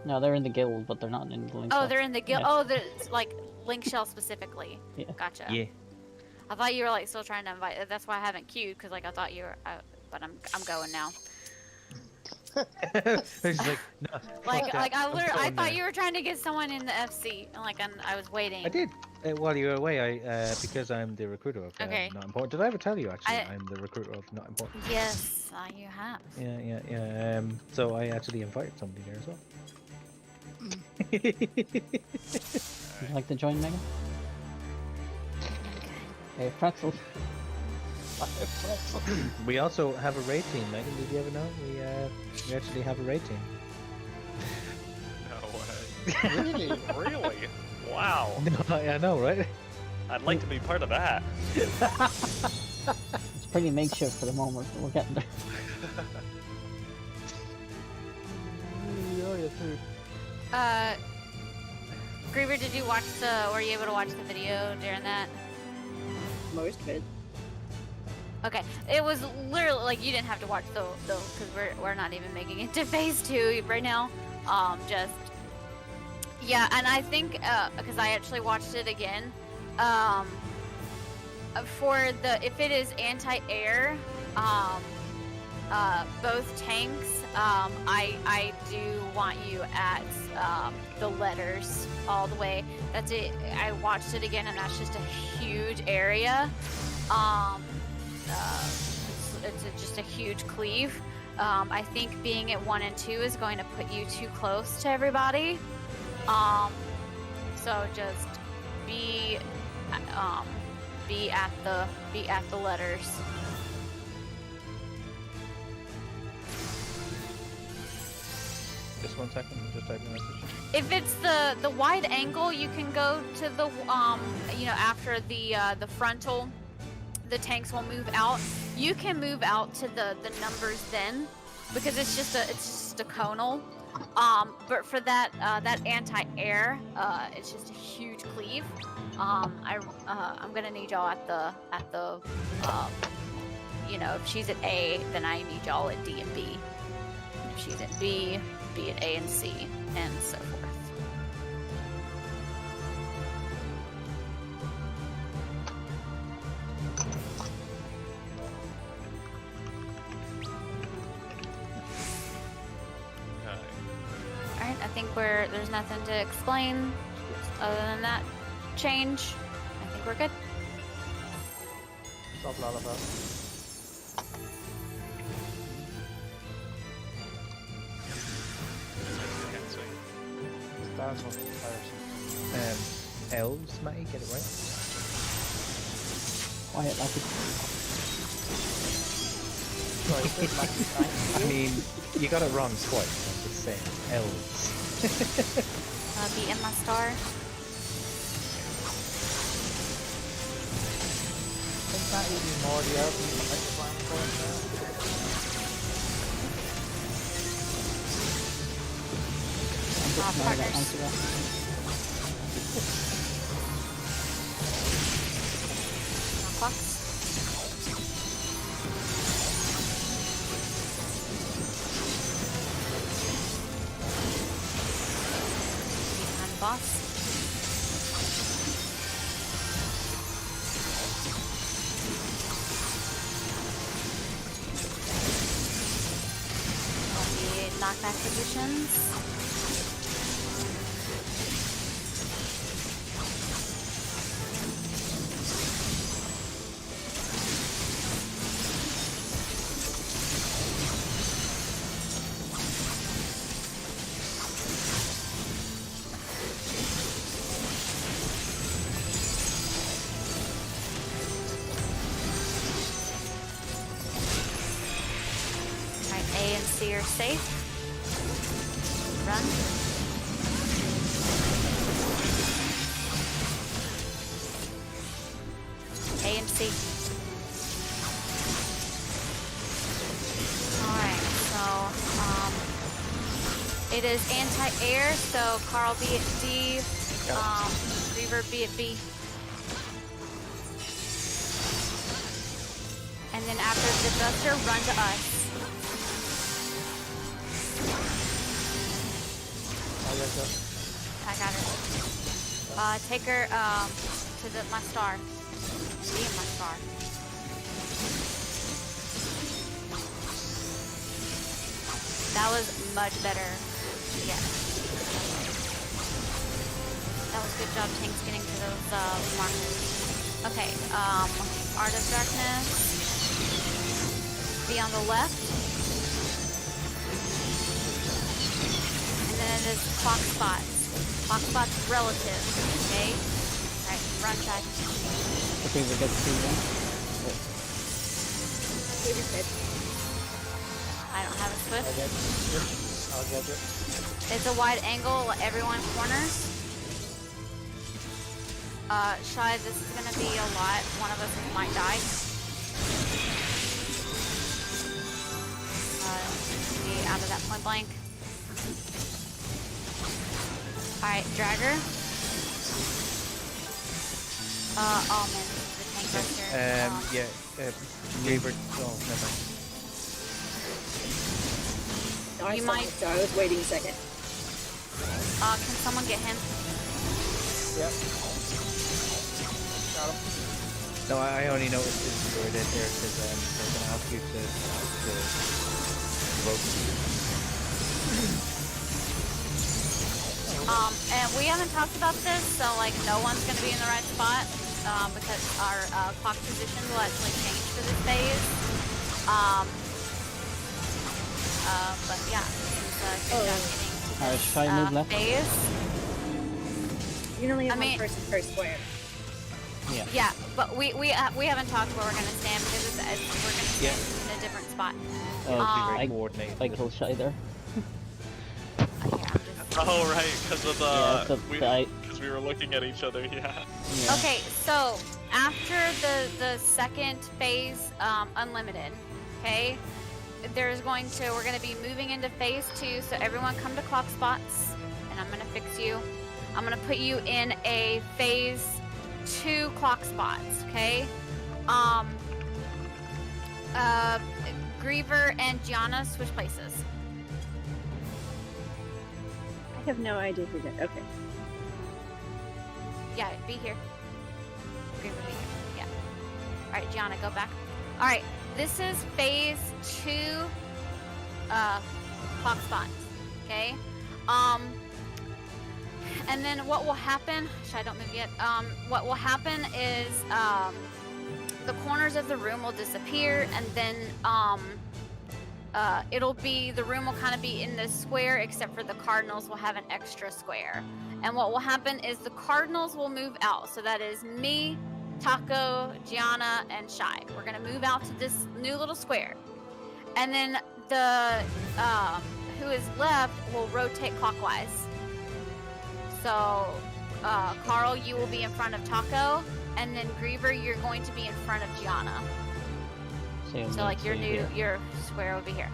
No, they're in the guild, but they're not in the link Oh, shell. they're in the guild. Yeah. Oh, they're like link shell specifically. Yeah. Gotcha. Yeah. I thought you were like still trying to invite. That's why I haven't queued, because like I thought you were. But I'm going now. It's like, no, Like fuck like that. I I'm literally I going thought there. you were trying to get someone in the FC, and like I was waiting. I did. While you were away, I because I'm the recruiter of Okay. Not Important. Did I ever tell you actually? I- I'm the recruiter of Not Important. Yes, you have. Yeah. So I actually invited somebody there as well. Would you like to join, Megan? Hey, pretzel. We also have a raid team, Megan. Did you ever know? We actually have a raid team. No way. Really? Really? Wow. No, I know, right? I'd like to be part of that. It's pretty makeshift for the moment, but we're getting there. Griever, did you watch were you able to watch the video during that? Most of it. Okay, it was literally like you didn't have to watch though, because we're not even making it to phase 2 right now. Just yeah, and I think because I actually watched it again. For the if it is anti-air, both tanks, I do want you at the letters all the way. That's it. I watched it again, and that's just a huge area. It's just a huge cleave. I think being at 1 and 2 is going to put you too close to everybody. So just be at the letters. Just 1 second. I'm just typing a message. If it's the wide angle, you can go to the after the frontal, the tanks will move out. You can move out to the numbers then, because it's just a conal. But for that that anti-air, it's just a huge cleave. I'm gonna need y'all at the if she's at A, then I need y'all at D and B. If she's at B, be at A and C, and so forth. Okay. Alright, I think there's nothing to explain other than that change. I think we're good. Stop lullaby. Can't see. That's what tiresome. Elves, Matty, get it right. Quiet like it. Sorry, is this like I mean, you got it wrong twice. I'm just saying. Elves. Be in my star. It's not even more the elf than the microphone going there. Partners. Answer that. Clocks. knockback positions. Alright, A and C are safe. Run. A and C. Alright, so it is anti-air, so Carl be at D, Reaver be at B. And then after the Duster, run to us. I got her. Take her to my star. Be in my star. That was much better. Yeah. That was good job, Tanks, getting to those markers. Okay, Art of Darkness. Be on the left. And then it is clock spots. Clock spots relative, okay? Alright, run, Chad. Okay, we got two then. Favorite head. I don't have a Swift. I'll get it. It's a wide angle, everyone corners. Shy, this is gonna be a lot. One of us might die. Be out of that point blank. Alright, Dragger. Oh man, this is the tank buster. Reaver. Oh, never mind. No, I You saw might- it, so I was waiting a second. Can someone get him? Yep. Got him. No, I only noticed this you were dead there because they're going to ask you to vote. And we haven't talked about this, so like no one's gonna be in the right spot, because our clock position will actually change for this phase. But yeah, this is good job getting Alright, to try and move this left. phase. You can only have I one mean- person per square. Yeah. Yeah, but we haven't talked where we're gonna stand because we're gonna stand in a different spot. Oh, Um, I Coordinate. killed Shy there. Here, I'm just... Oh right, because of the Yeah, so because we were looking at each other. Yeah. Yeah. Okay, so after the second phase, unlimited, okay, we're gonna be moving into phase 2. So everyone come to clock spots, and I'm gonna fix you. I'm gonna put you in a phase 2 clock spots, okay? Griever and Gianna switch places. I have no idea who that. Okay. Yeah, be here. Griever, be here. Yeah. All right, Gianna, go back. All right, this is phase 2 clock spots, okay? And then what will happen, I don't move yet, what will happen is the corners of the room will disappear, and then the room will kind of be in this square, except for the cardinals will have an extra square. And what will happen is the cardinals will move out. So that is me, Taco, Gianna, and Shy. We're gonna move out to this new little square. And then the who is left will rotate clockwise. So Carl, you will be in front of Taco, and then Griever, you're going to be in front of Gianna. So like your square will be here.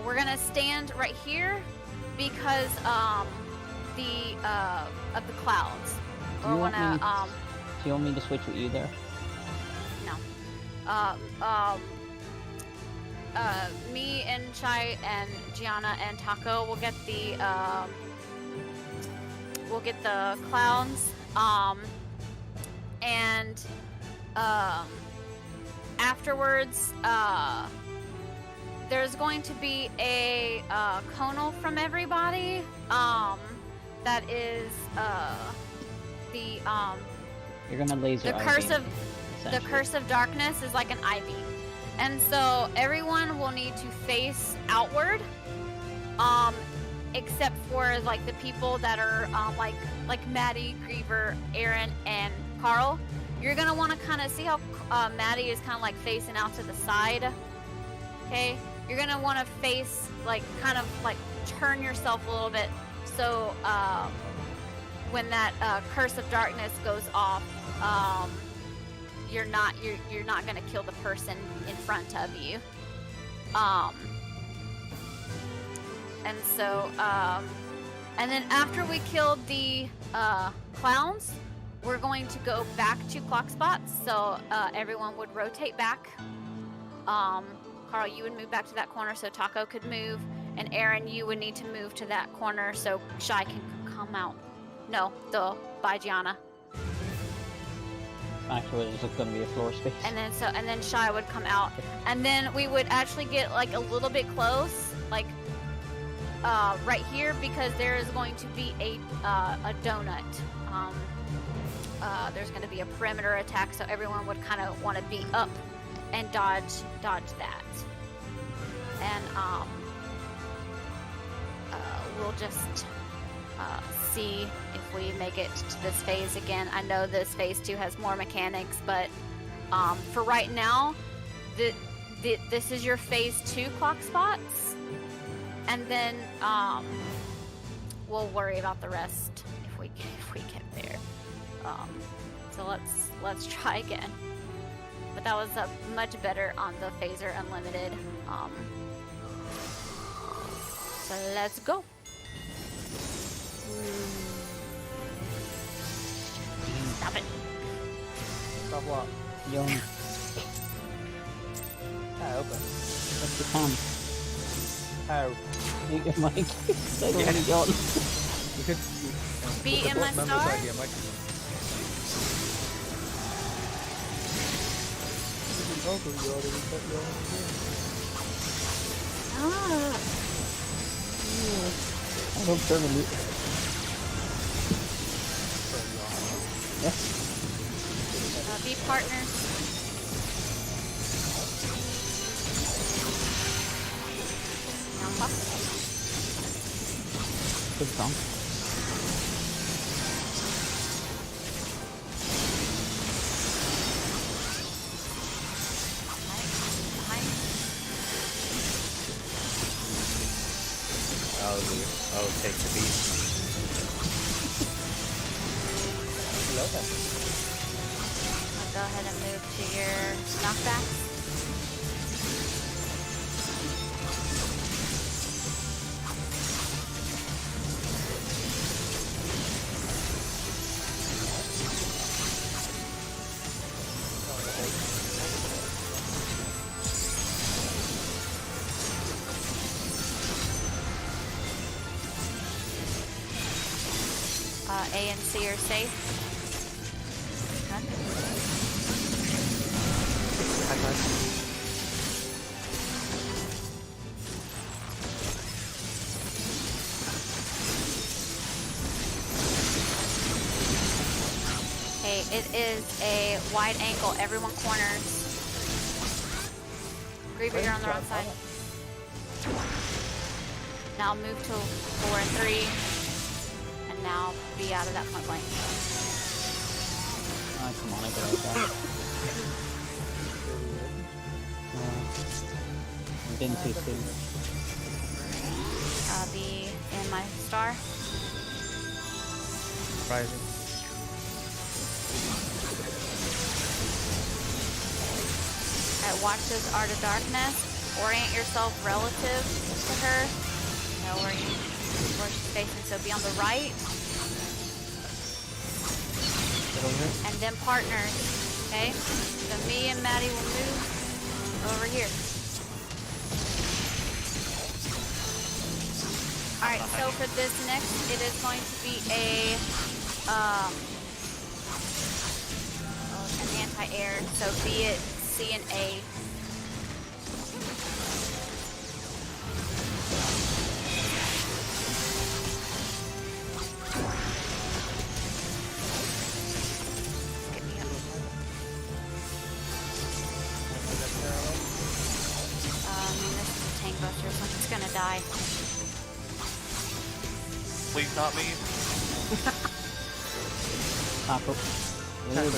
We're gonna stand right here because of the clouds. Do Or you want wanna Do you want me to switch with you there? me and Chai and Gianna and Taco will get the clowns. afterwards, there's going to be a conal from everybody. That is the You're gonna laser the eye curse beam, of the essentially. curse of darkness is like an ivy, and so everyone will need to face outward, except for like the people that are like Maddie, Griever, Aaron, and Carl. You're gonna want to kind of see how Maddie is kind of like facing out to the side. Okay, you're gonna want to face like kind of like turn yourself a little bit so when that curse of darkness goes off, you're not gonna kill the person in front of you. And so and then after we killed the clowns, we're going to go back to clock spots. So everyone would rotate back. Carl, you would move back to that corner so Taco could move, and Aaron, you would need to move to that corner so Shy can come out. No, by Gianna. Actually, there's going to be a floor space. And then Shy would come out, and then we would actually get like a little bit close, like right here, because there is going to be a donut. There's going to be a perimeter attack, so everyone would kind of want to be up and dodge that. And we'll just see if we make it to this phase again. I know this phase 2 has more mechanics, but for right now, this is your phase 2 clock spots, and then we'll worry about the rest if we get there. So let's try again. But that was much better on the Phaser Unlimited. So let's go. Stop it. Stop what? Young, How? Open. that's the pan. How? You get Mike. I don't Yeah. want to yawn. You could Be put the in my button on star? beside you, Mike. Open, you already put your own game. Ah. I don't turn the mute. Yes. Be partners. Now fuck. Good song. I'll take the beat. Hello then. I'll go ahead and move to your knockbacks. A and C are safe. Okay, it is a wide angle. Everyone corners. Griever, you're on the wrong side. Now move to 4 and 3. And now be out of that point blank. Oh, come on, I got out that. I've been too soon. Be in my star. Rising. Alright, watch this Art of Darkness. Orient yourself relative to her. Know where she's facing, so be on the right. And then partners. Okay? So me and Maddie will move over here. Alright, so for this next, it is going to be an anti-air. So be it C and A. Get me up. This is a tank buster, so it's gonna die. Please not me. Taco. Taco,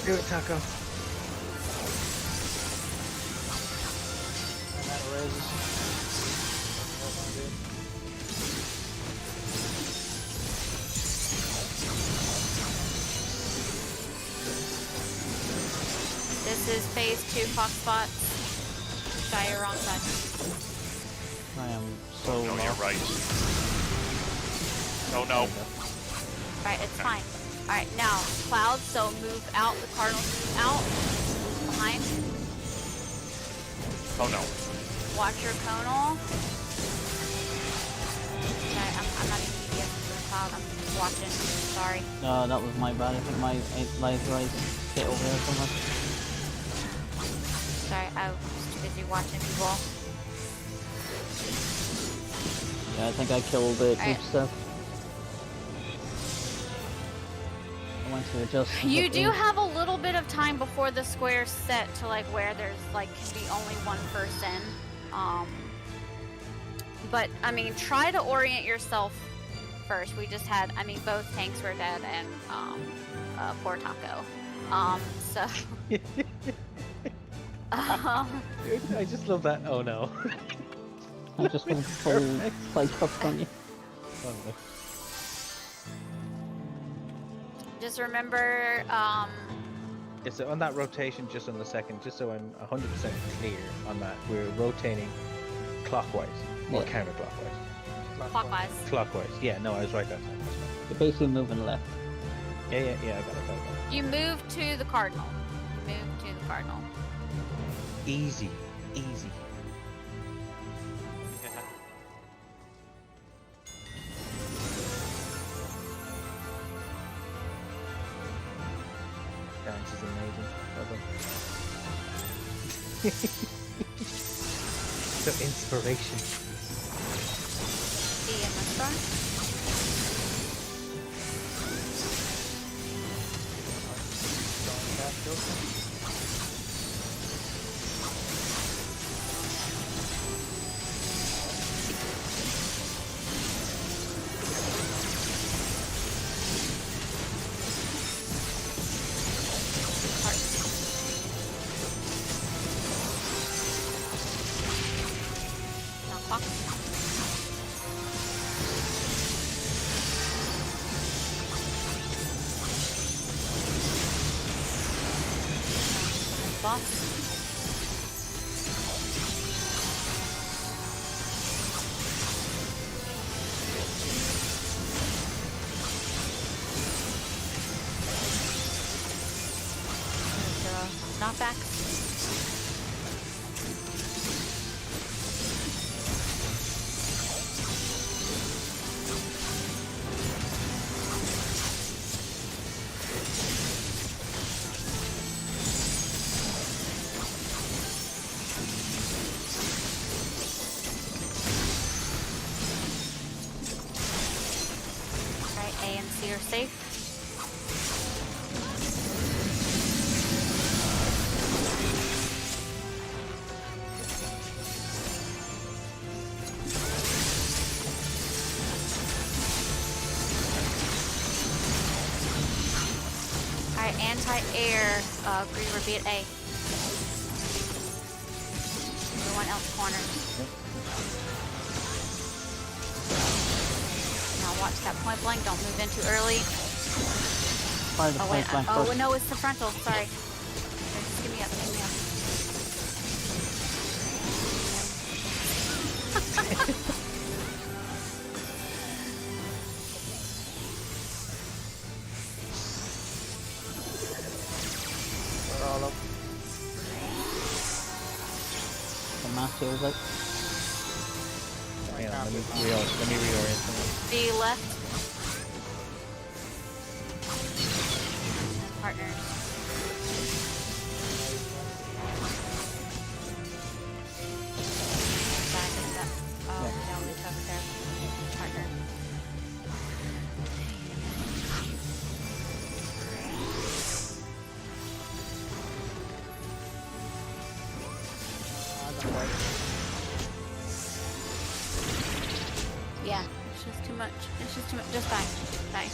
do it, Taco. And that raises. This is phase 2 clock spots. Shy, you're wrong side. I am so Oh, no, you're lost. right. Oh no. Alright, it's fine. Alright, now, clouds, so move out, the cardinals move out. Behind. Oh no. Watch your conal. Sorry, I'm not even EDF for the cloud, I'm watching. Sorry. No, that was my bad. I think my live rise hit over there somewhere. Sorry, I was too busy watching people. Yeah, I think I killed the Alright. deep stuff. I went to adjust. You do have a little bit of time before the square's set to like where there's like can be only one person. But I mean, try to orient yourself first. We just had, I mean, both tanks were dead and poor Taco. So. Dude, I just love that. Oh no. I just went full spike up on you. Oh, no. Just remember, It's on that rotation just on the second, just so I'm 100% clear on that. We're rotating clockwise or Yeah. counterclockwise. clockwise. Clockwise. Yeah, no, I was right that time. That's fine. You're basically moving left. Yeah, I got it. You move to the cardinal. You move to the cardinal. Easy, easy. Dance is amazing. Well done. So inspiration. EMS bar. Now clock. Boss. Knockback. Alright, A and C are safe. Alright, anti-air, Griever be at A. Everyone else cornered. Now watch that point blank, don't move in too early. Fire the Oh wait, point blank oh first. no, it's the frontal, sorry. Here, just give me up, give me up. We're all up. The mass here is out. Hang on, let me reorient someone. B left. And partners. much. It's just too much. Just die. Die.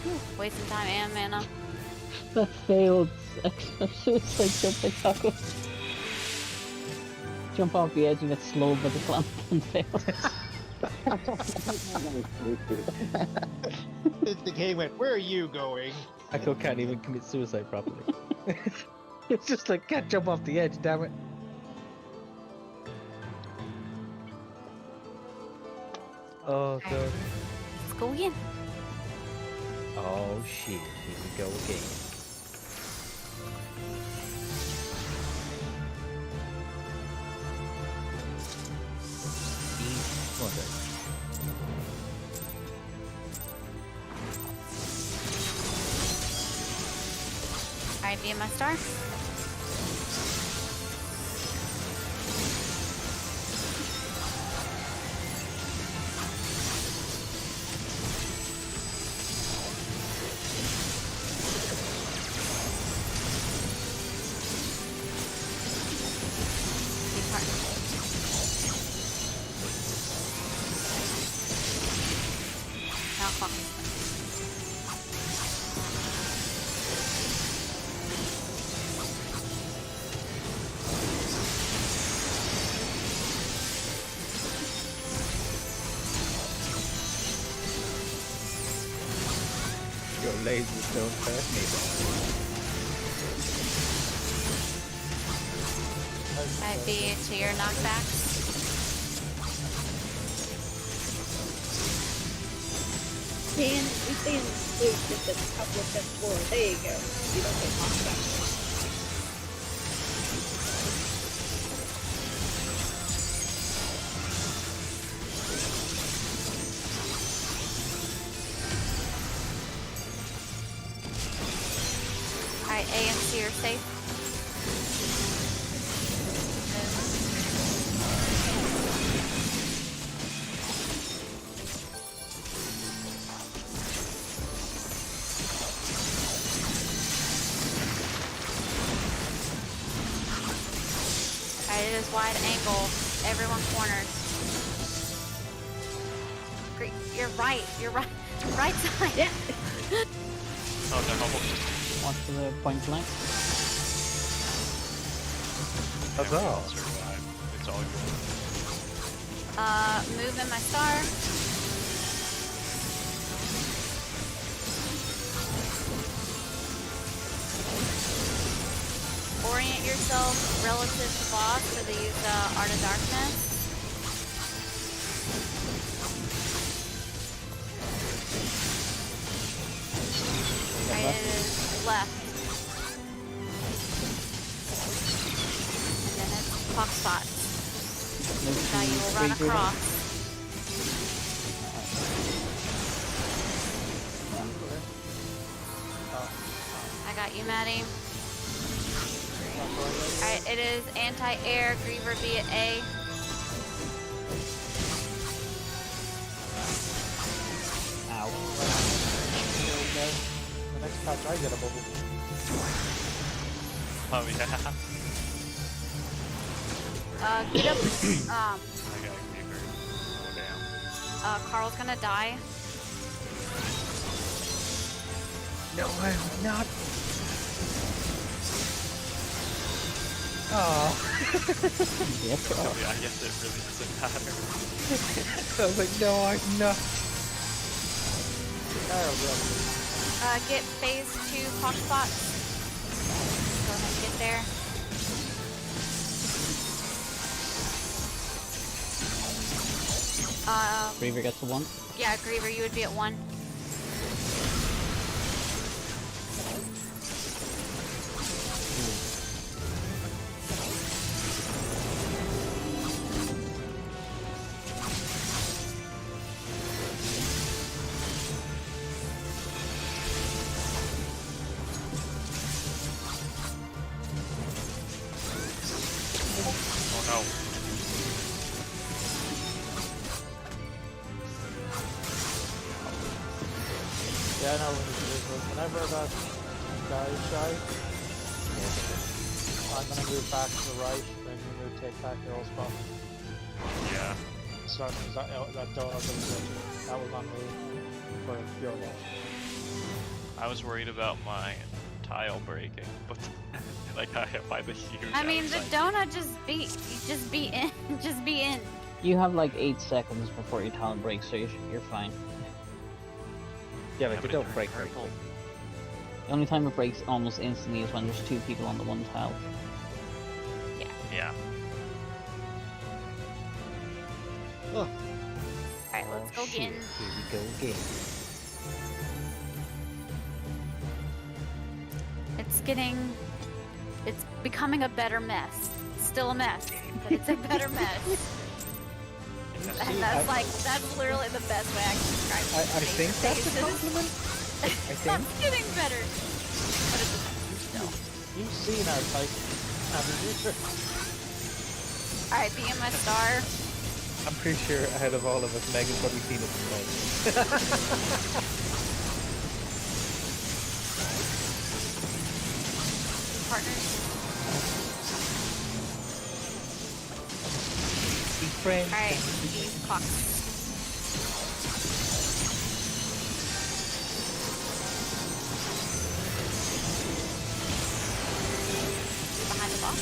We're wasting time and mana. That failed. Suicide jump by Taco. Jump off the edge and get slowed by the clamp and fail. The game went, where are you going? Taco can't even commit suicide properly. It's just like, can't jump off the edge, damn it. Oh, God. Let's go again. Oh, shit. Here we go again. Alright, be my star. Now fuck. Your lasers don't hurt me, I'd be to your knockbacks. We stay in the blue just a couple of steps forward. There you go. You don't get knocked back. Alright, A and C are safe. Alright, it is wide angle. Everyone corners. Great. You're right. You're right. Right side. Yeah. Oh, they're humble. Watch for the point blank. That's Yeah, we all. all survive. It's all good. Move in my star. Orient yourself relative to boss for these Art of Darkness. Right, it is left. And then it's clock spots. Now you will run across. I got you, Maddie. Alright, it is anti-air, Griever be at A. Ow. The next patch I get a bubble. Oh, yeah. Get up. I got Reaper. Oh, damn. Carl's gonna die. No, I'm not. Oh. Yep. Oh, yeah, I guess it really doesn't matter. I was like, no, I'm not. Get phase 2 clock spots. Go ahead and get there. Reaver gets a 1. Yeah, Griever, you would be at 1. Oh, no. Yeah, I know whenever that guy is shy, I'm gonna move back to the right, then you move take back your old spot. Yeah. So that donut was glitchy. That was on me for your loss. I was worried about my tile breaking, but like I hit by the huge. I mean, the outside. donut just be in, just be in. You have like 8 seconds before your talent breaks, so you're fine. Yeah, like Yeah, they but don't it break turned very purple. quickly. The only time it breaks almost instantly is when there's 2 people on the one tile. Yeah. Alright, let's go Oh, shit. again. Here we go again. It's becoming a better mess. It's still a mess, but it's a better mess. And that's literally the best way I can describe it. I think that's a Stasis. compliment. I think. It's getting better, but it's a mess still. You've seen our type, haven't you? Alright, being my star. I'm pretty sure out of all of us, Megan's probably seen it the most. Partners. Be friends. Alright, these clocks. Behind the box.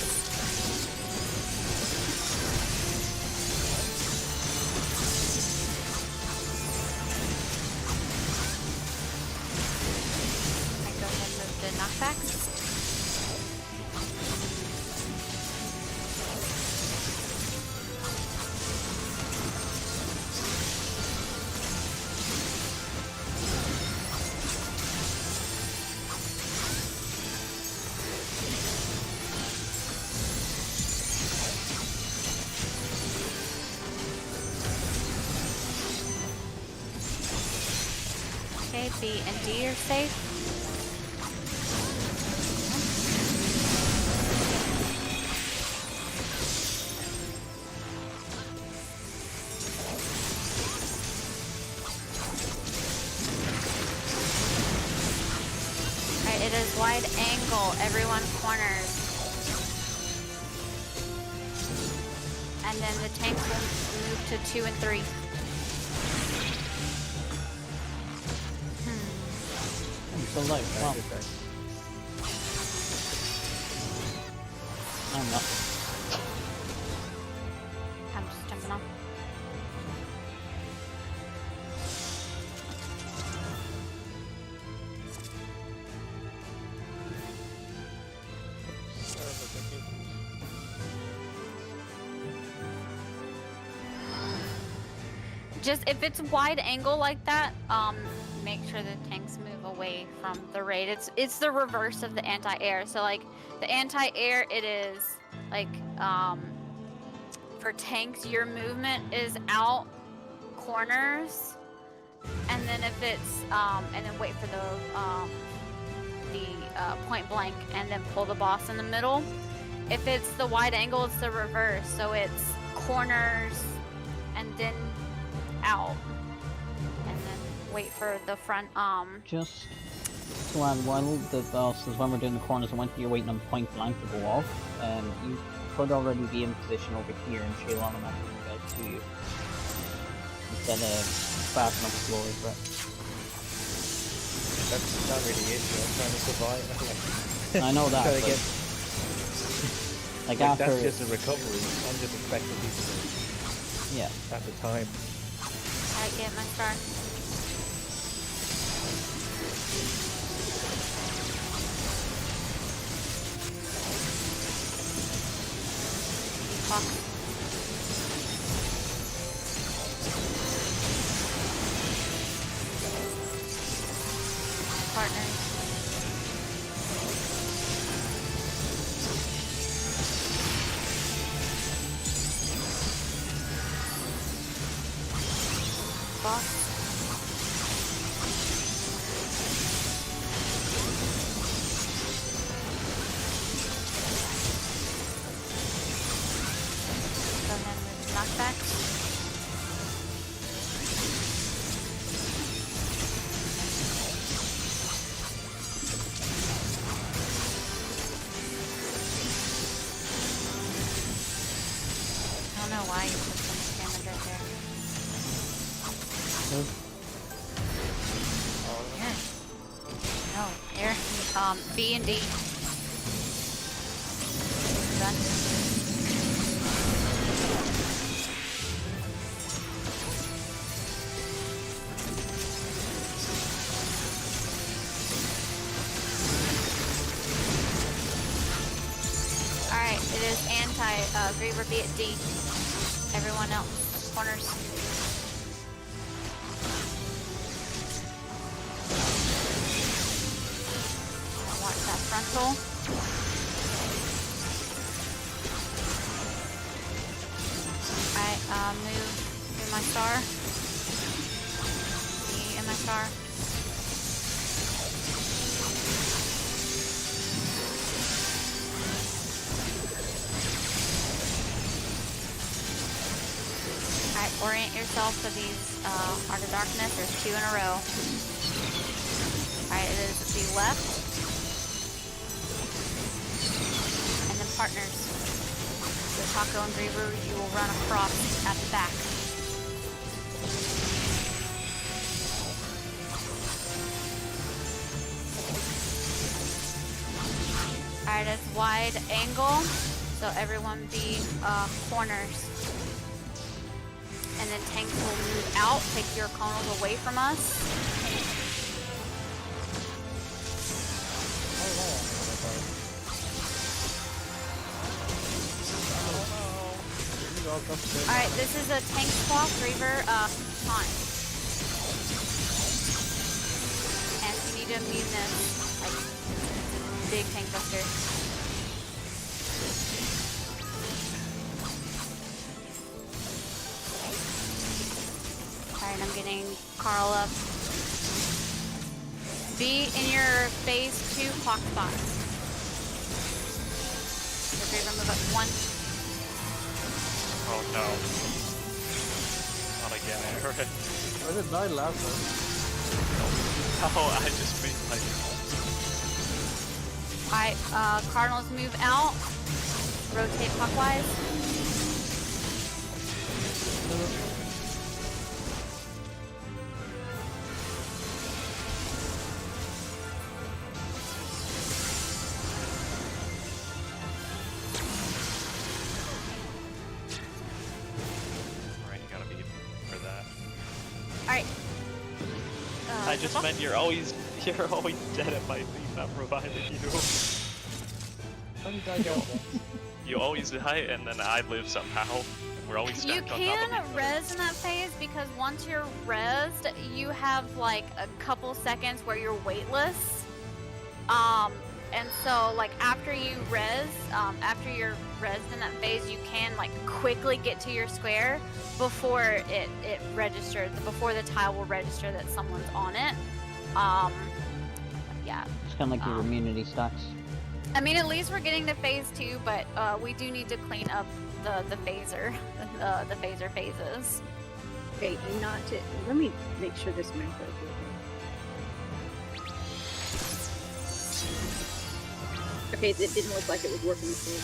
I go ahead and move the knockbacks. Okay, B and D are safe. Alright, it is wide angle, everyone corners. And then the tanks will move to 2 and 3. So like, well, I'm not. I'm just jumping off. Just if it's wide angle like that, make sure the tanks move away from the raid. It's the reverse of the anti-air. So like the anti-air, it is like for tanks, your movement is out corners, and then if it's and then wait for the point blank, and then pull the boss in the middle. If it's the wide angle, it's the reverse. So it's corners, and then out, and then wait for the front. Just to add, while the bosses, when we're doing the corners, and when you're waiting on point blank to go off, you could already be in position over here, and she'll automatically go to you instead of fast enough slow for it. That's not really it. I'm trying to survive. I know that. Trying to But, get, like like, after, that's just a recovery. I'm just expecting people yeah. at the time. I get my star. Fuck. Partners. Boss. Go ahead and move the knockbacks. I don't know why you put so much damage right there. move. Here. No, here. B and D. Done. Alright, it is Griever B at D. Everyone else, corners. I want that frontal. Alright, move my star. D and my star. Alright, orient yourself to these Heart of Darkness. There's 2 in a row. Alright, it is the left. And then partners. So Taco and Griever, you will run across at the back. Alright, it's wide angle. So everyone be corners. And then tanks will move out, take your conals away from us. Alright, this is a tank swap, Griever, time. And you need to immune this, like, big tank buster. Alright, I'm getting Carl up. Be in your phase 2 clock spots. So Griever, move up 1. Oh no. Not again, Aaron. I did 9 last time. Oh, I just made like... Alright, Cardinals move out. Rotate clockwise. Alright, you gotta be for that. Alright. I just meant you're always dead at my feet, not reviving you. How did I go? You always die and then I live somehow. And we're always You stacked on top can of each other. res in that phase because once you're resed, you have like a couple seconds where you're weightless. And so like after you res, after you're resed in that phase, you can like quickly get to your square before it registers, before the tile will register that someone's on it. Yeah. It's kind of like your immunity stacks. I mean, at least we're getting to phase 2, but we do need to clean up the phaser, the phaser phases. Okay, and not to. Let me make sure this macro is working. Okay, it didn't look like it was working before.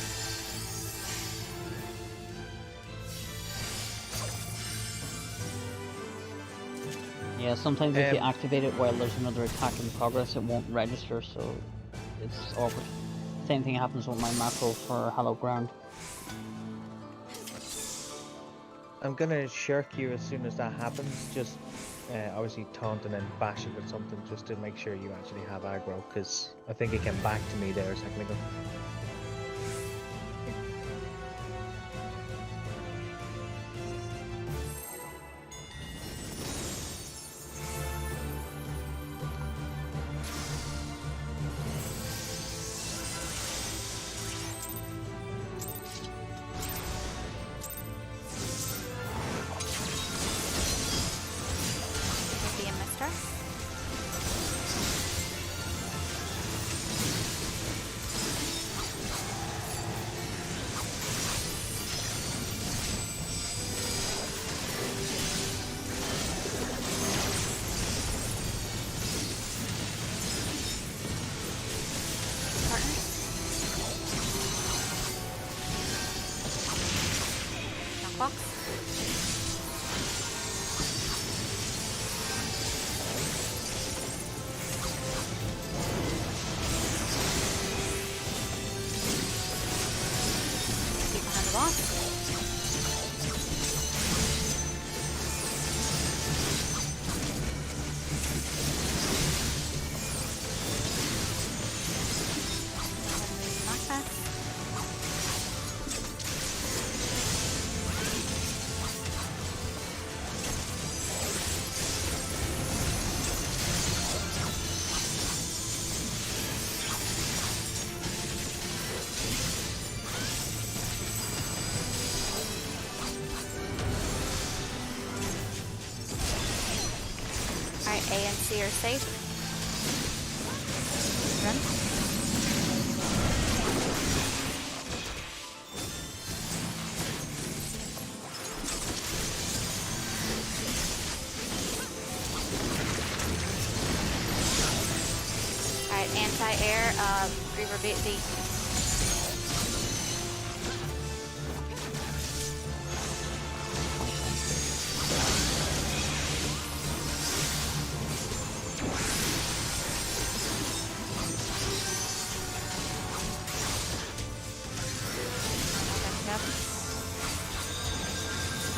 Yeah, sometimes if you activate it while there's another attack in progress, it won't register, so it's awkward. Same thing happens with my macro for Hallowed Ground. I'm gonna shirk you as soon as that happens. Just obviously taunt and then bash it with something just to make sure you actually have aggro, because I think it came back to me there a second ago. Be a mister. A and C are safe. Run. Alright, anti-air, Reaver B.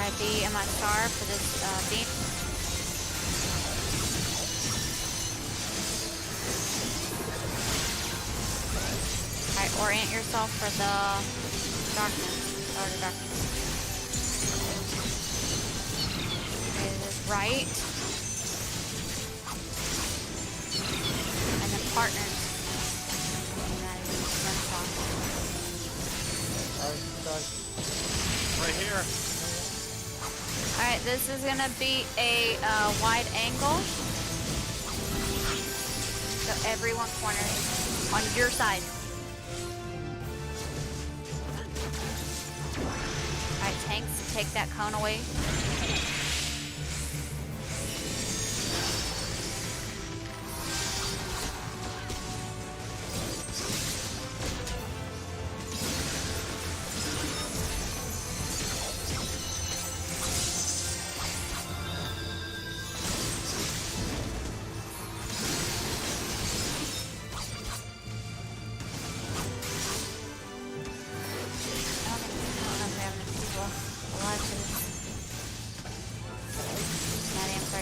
Alright, B, am I star for this beam? Alright, orient yourself for the darkness. Or the darkness. Okay, this is right. And then partners. And that is one shot. Right here. Alright, this is gonna be a wide angle. So everyone corners on your side. Alright, tanks, take that cone away.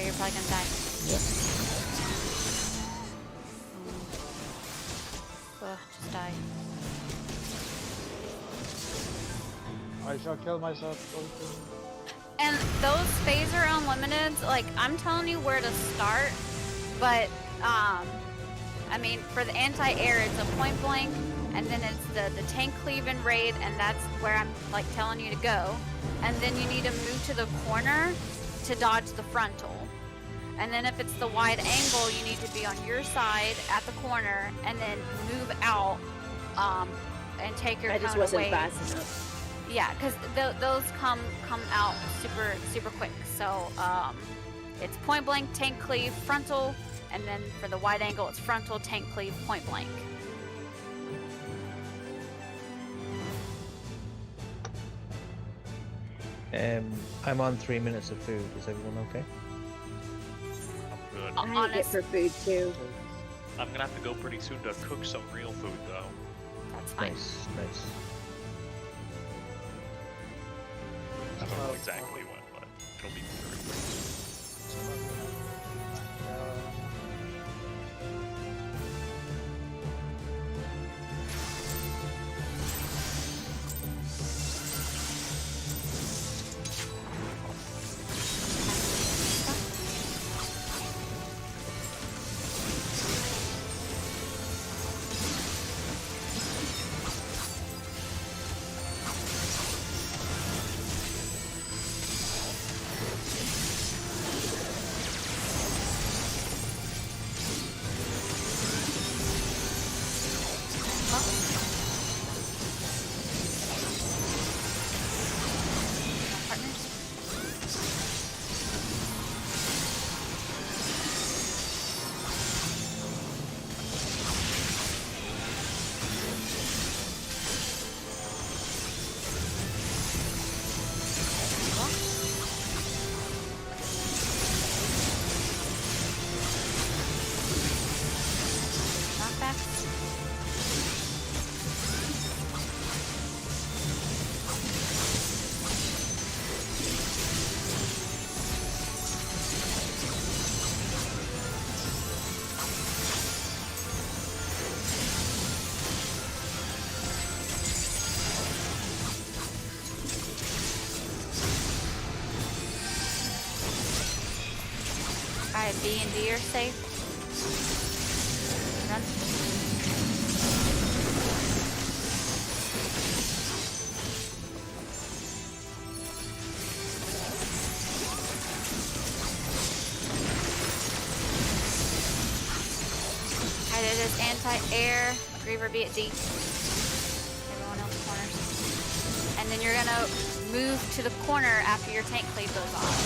You're probably gonna die. Yep. Ugh, just die. I shall kill myself. And those phaser unlimiteds, like, I'm telling you where to start, but, I mean, for the anti-air, it's a point blank, and then it's the tank cleave and raid, and that's where I'm, like, telling you to go. And then you need to move to the corner to dodge the frontal. And then if it's the wide angle, you need to be on your side at the corner, and then move out, and take your I just cone wasn't away. fast enough. Yeah, because those come out super quick. So it's point blank, tank cleave, frontal, and then for the wide angle, it's frontal, tank cleave, point blank. I'm on 3 minutes of food. Is everyone okay? I'm good. I need to get for food too. I'm gonna have to go pretty soon to cook some real food, though. That's fine. Nice. I don't know exactly when, but it'll be very quick. Alright, B and D are safe. Run. this anti-air. Griever be at D. Everyone else corners. And then you're gonna move to the corner after your tank cleave goes off.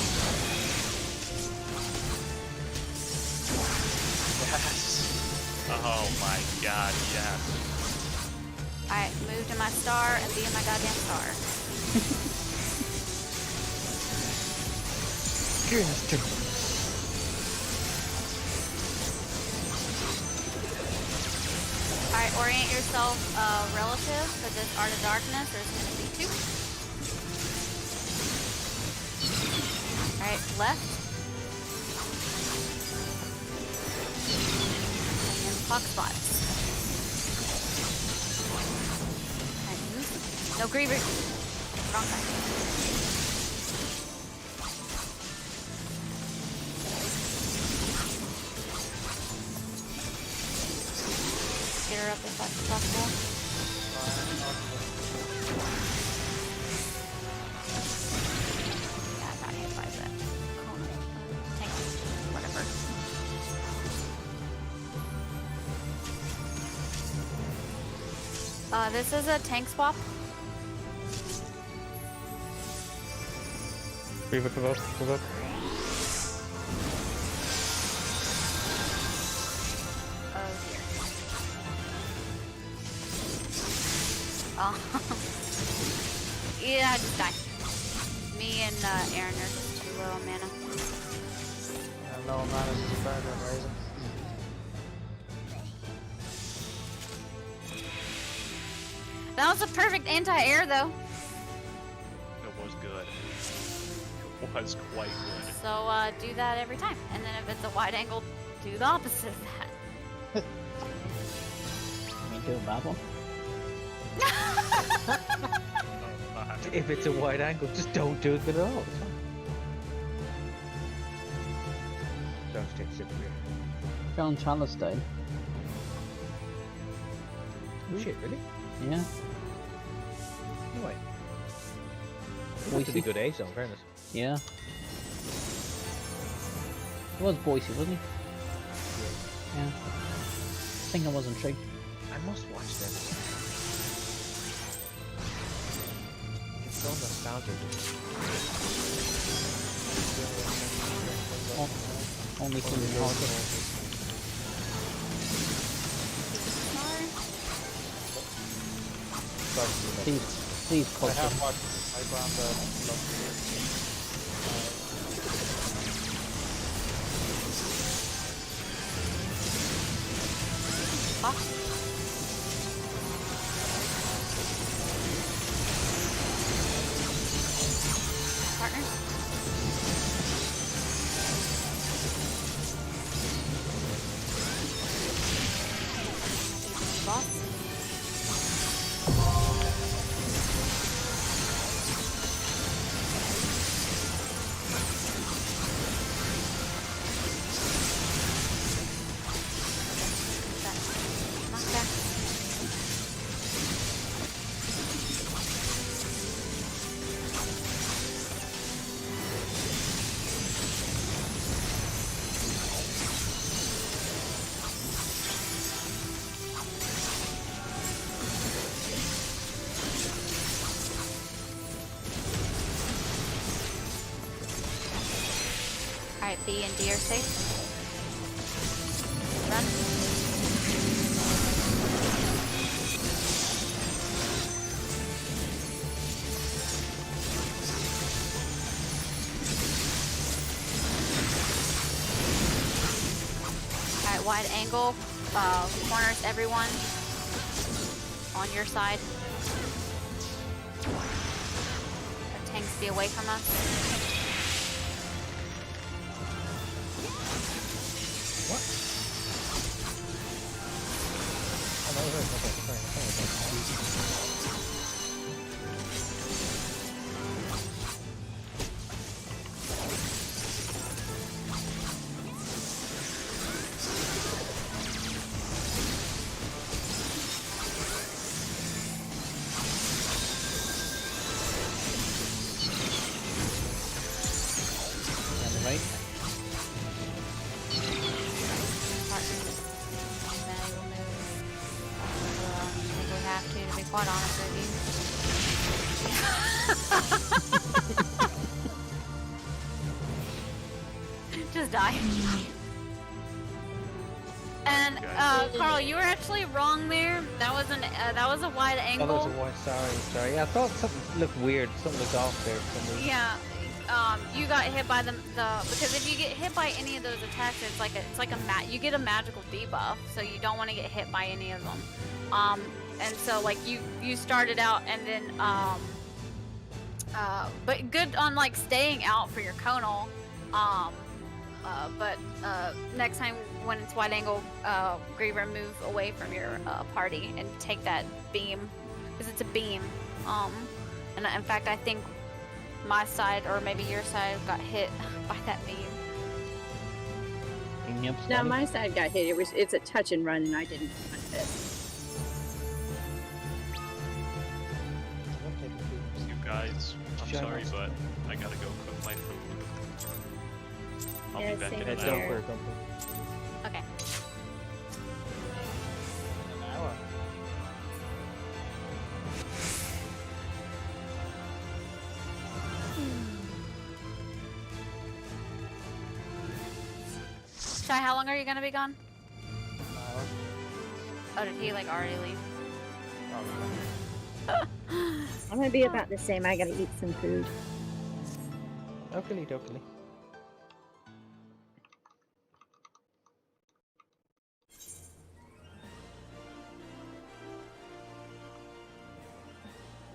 Yes. Oh my god, yes. Alright, move to my star and be in my goddamn star. Alright, orient yourself relative to this Art of Darkness. There's going to be 2. Alright, left. And then clock spots. Alright, move. No Griever. Wrong side. Get her up as fast as possible. Yeah, I'm not hit by that. Tank, whatever. This is a tank swap. Provoke. Oh dear. Oh. Yeah, I just died. Me and Aaron are just too low on mana. And low mana is better than Razor. That was a perfect anti-air though. It was good. It was quite good. So do that every time. And then if it's a wide angle, do the opposite of that. Me do a bad one. If it's a wide angle, just don't do it at all. It's fine. Don't take super weird. John Chalice died. Oh shit, really? Yeah. No way. Pretty Boise. good age though, in fairness. Yeah. It was Boise, wasn't he? Yeah. I think I was intrigued. I must watch this. It's so nostalgic. Only from the north. Please, I culture. have watched I found the Partners? Boss? Knockback. Alright, B and D are safe. Run. Alright, wide angle. Corners everyone on your side. Our tanks be away from us. quite honest with you. Just die. And Carl, you were actually wrong there. That was a wide angle. Oh, that was a wide. Sorry. Yeah, I thought something looked weird. Something looked off there for some reason. Yeah, you got hit by the because if you get hit by any of those attacks, it's like you get a magical debuff, so you don't want to get hit by any of them. And so like you started out and then but good on like staying out for your conal. But next time when it's wide angle, Griever, move away from your party and take that beam because it's a beam. And in fact, I think my side or maybe your side got hit by that beam. Yep, No, Stabby. my side got hit. It's a touch and run, and I didn't hunt it. Don't take the beams. You guys, I'm Shut sorry, up. but I gotta go cook my food. I'll Yeah, be back same in Yeah, an here. don't hour. worry, don't worry. Okay. In an hour. Shai, how long are you gonna be gone? An hour. Oh, did he like already leave? Probably. I'm gonna be about the same. I gotta eat some food. Dokily.